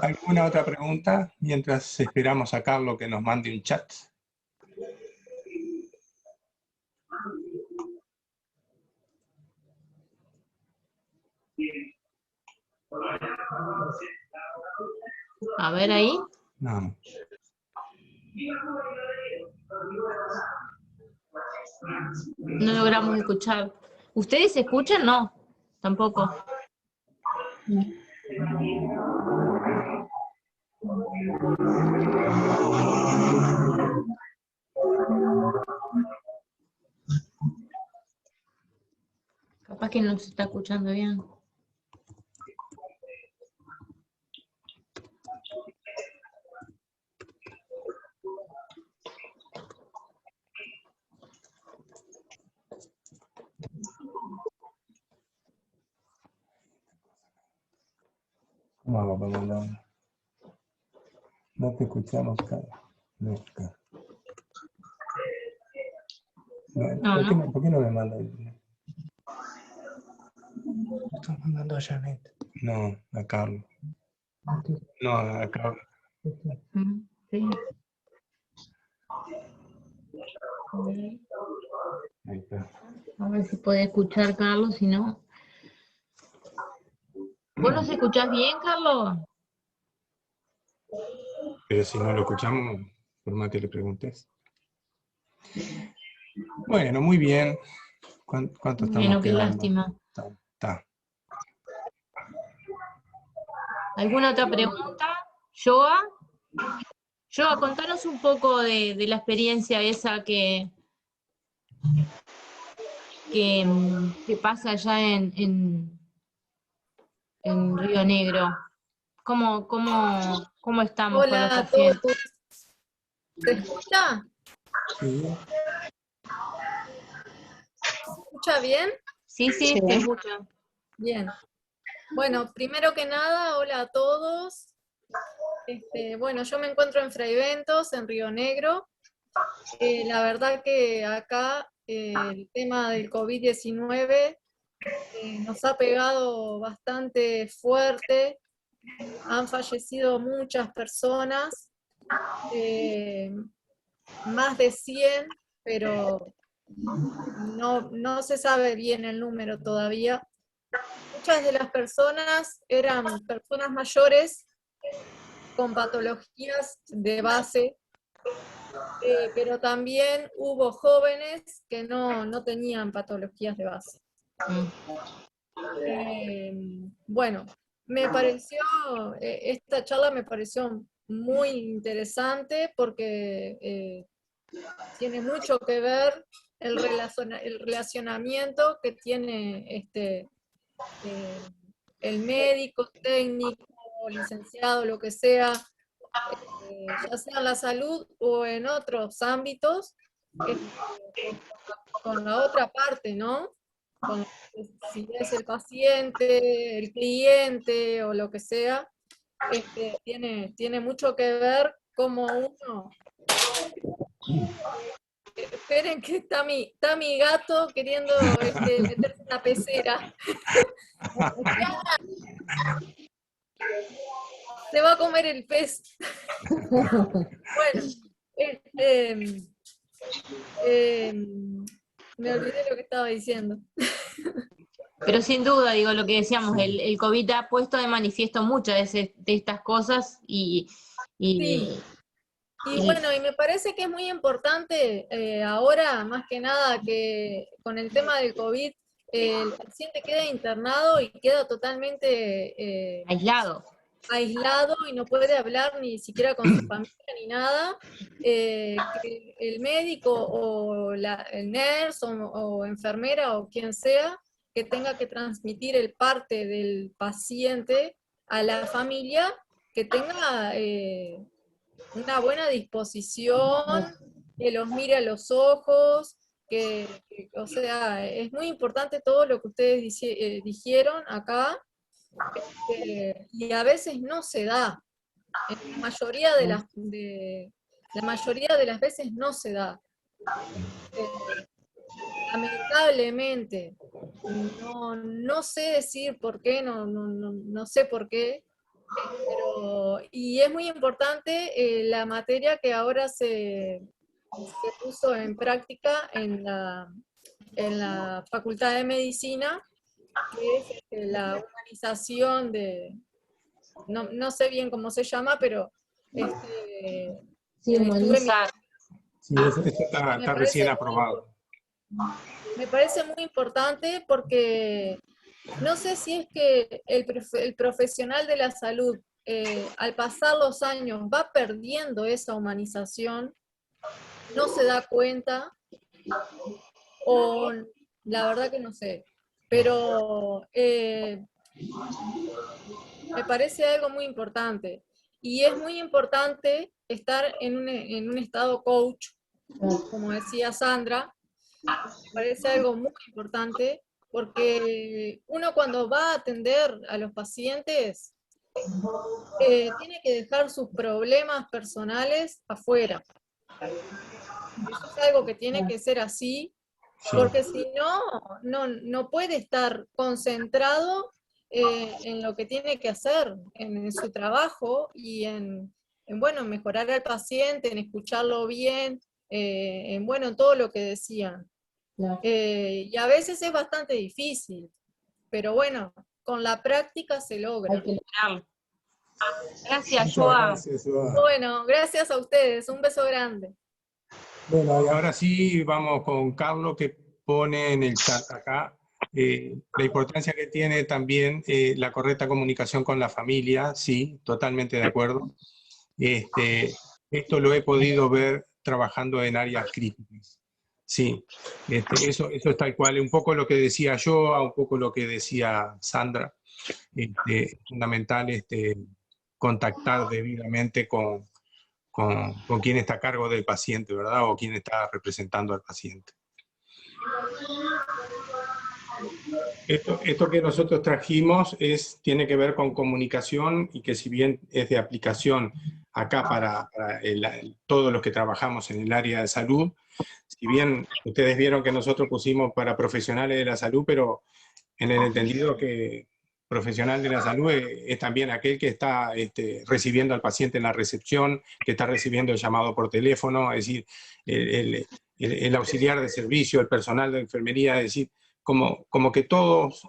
¿Alguna otra pregunta? Mientras esperamos a Carlos que nos mande un chat. A ver ahí. No. No logramos escuchar. ¿Ustedes escuchan? No, tampoco. Capaz que no se está escuchando bien. ¿Cómo hago para mandarlo? No te escuchamos, Carlos. Nunca. No. ¿Por qué no me manda el...? ¿Estás mandando a Janet? No, a Carlos. No, a Carlos. Sí. Ahí está. A ver si puede escuchar, Carlos, si no. ¿Vos nos escuchás bien, Carlos? Pero si no lo escuchamos, por más que le preguntes. Bueno, muy bien. ¿Cuánto estamos Bueno, qué quedando? lástima. Está. ¿Alguna otra pregunta? ¿Joa? Joa, contanos un poco de la experiencia esa que pasa allá en Río Negro. ¿Cómo estamos con los Hola a pacientes? todos. ¿Se escucha? Sí. ¿Se escucha bien? Sí, se escucha. Bien. Bueno, primero que nada, hola a todos. Bueno, yo me encuentro en Fraiventos, en Río Negro. La verdad que acá el tema del COVID-19 nos ha pegado bastante fuerte. Han fallecido muchas personas, más de 100, pero no se sabe bien el número todavía. Muchas de las personas eran personas mayores con patologías de base, pero también hubo jóvenes que no tenían patologías de base. Bueno, me pareció, esta charla me pareció muy interesante porque tiene mucho que ver el relacionamiento que tiene el médico, técnico, licenciado, lo que sea, ya sea en la salud o en otros ámbitos, con la otra parte, ¿no? Si es el paciente, el cliente o lo que sea, tiene mucho que ver cómo uno... Esperen que está mi gato queriendo meterse en la pecera. Se va a comer el pez. Bueno, me olvidé lo que estaba diciendo. Pero sin duda, digo, lo que decíamos, el COVID ha puesto de manifiesto muchas de estas cosas Sí. Y bueno, y me parece que es muy importante ahora, más que nada, que con el tema del COVID, el paciente queda internado y queda totalmente aislado. aislado y no puede hablar ni siquiera con su familia ni nada, que el médico o el nurse o enfermera o quien sea, que tenga que transmitir el parte del paciente a la familia, que tenga una buena disposición, que los mire a los ojos, o sea, es muy importante todo lo que ustedes dijeron acá, y a veces no se da. En la mayoría la mayoría de las veces no se da. Lamentablemente, no sé decir por qué, no sé por qué, y es muy importante la materia que ahora se puso en práctica en la Facultad de Medicina, que es la humanización no sé bien cómo se llama, pero sí, humanizar. Sí, eso está recién aprobado. Me parece muy importante porque no sé si es que el profesional de la salud, al pasar los años, va perdiendo esa humanización, no se da cuenta, o la verdad que no sé, pero me parece algo muy importante. Y es muy importante estar en un estado coach, como decía Sandra, me parece algo muy importante, porque uno cuando va a atender a los pacientes, tiene que dejar sus problemas personales afuera. Eso es algo que tiene que ser así, porque si no puede estar concentrado en lo que tiene que hacer, en su trabajo y en mejorar al paciente, en escucharlo bien, en todo lo que decían. Y a veces es bastante difícil, pero bueno, con la práctica se logra. Hay que lograrlo. Gracias, Joa. Bueno, gracias a ustedes, un beso grande. Bueno, y ahora sí vamos con Carlos, que pone en el chat acá la importancia que tiene también la correcta comunicación con la familia. Sí, totalmente de acuerdo. Esto lo he podido ver trabajando en áreas críticas. Sí, eso es tal cual, un poco lo que decía yo, un poco lo que decía Sandra. Es fundamental contactar debidamente con quien está a cargo del paciente, ¿verdad? O quien está representando al paciente. Esto que nosotros trajimos tiene que ver con comunicación, y que si bien es de aplicación acá para todos los que trabajamos en el área de salud, si bien ustedes vieron que nosotros pusimos para profesionales de la salud, pero en el entendido que profesional de la salud es también aquel que está recibiendo al paciente en la recepción, que está recibiendo el llamado por teléfono, es decir, el auxiliar de servicio, el personal de enfermería, es decir, como que todos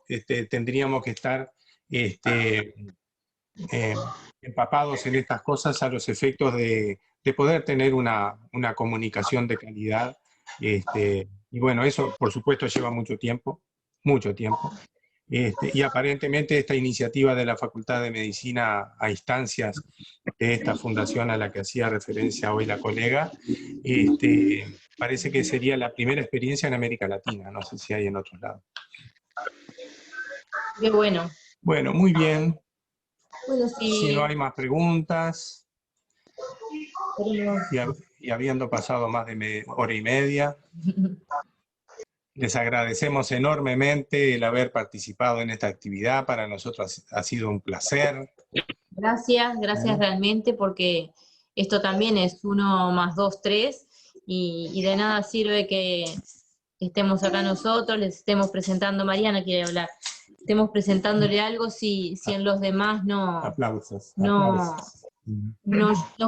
tendríamos que estar empapados en estas cosas a los efectos de poder tener una comunicación de calidad. Y bueno, eso por supuesto lleva mucho tiempo. Y aparentemente esta iniciativa de la Facultad de Medicina a instancias de esta fundación a la que hacía referencia hoy la colega, parece que sería la primera experiencia en América Latina, no sé si hay en otros lados. Qué bueno. Bueno, muy bien. Bueno, si no hay más preguntas, y habiendo pasado más de hora y media, les agradecemos enormemente el haber participado en esta actividad. Para nosotros ha sido un placer. Gracias realmente, porque esto también es 1 más 2, 3, y de nada sirve que estemos acá nosotros, les estemos presentando, Mariana quiere hablar, estemos presentándole algo si en los demás no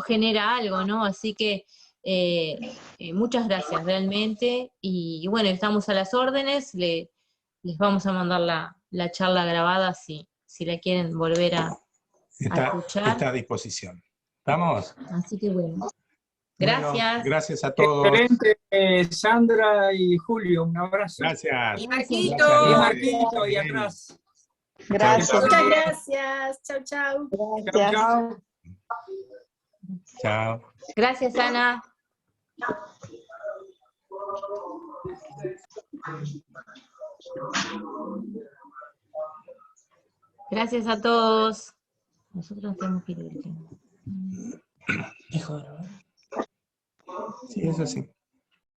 genera algo, ¿no? Así que muchas gracias realmente, y bueno, estamos a las órdenes, les vamos a mandar la charla grabada si la quieren volver a escuchar. Está a disposición. ¿Estamos? Así que bueno. Gracias. Bueno, gracias a todos. Excelente, Sandra y Julio, un abrazo. Gracias. Y Marquito. Gracias. Y Marquito, ahí atrás. Gracias. Muchas gracias. Chau, chau. Gracias. Chao. Gracias, Ana. Gracias a todos. Nosotros tenemos que ir. Sí, eso sí.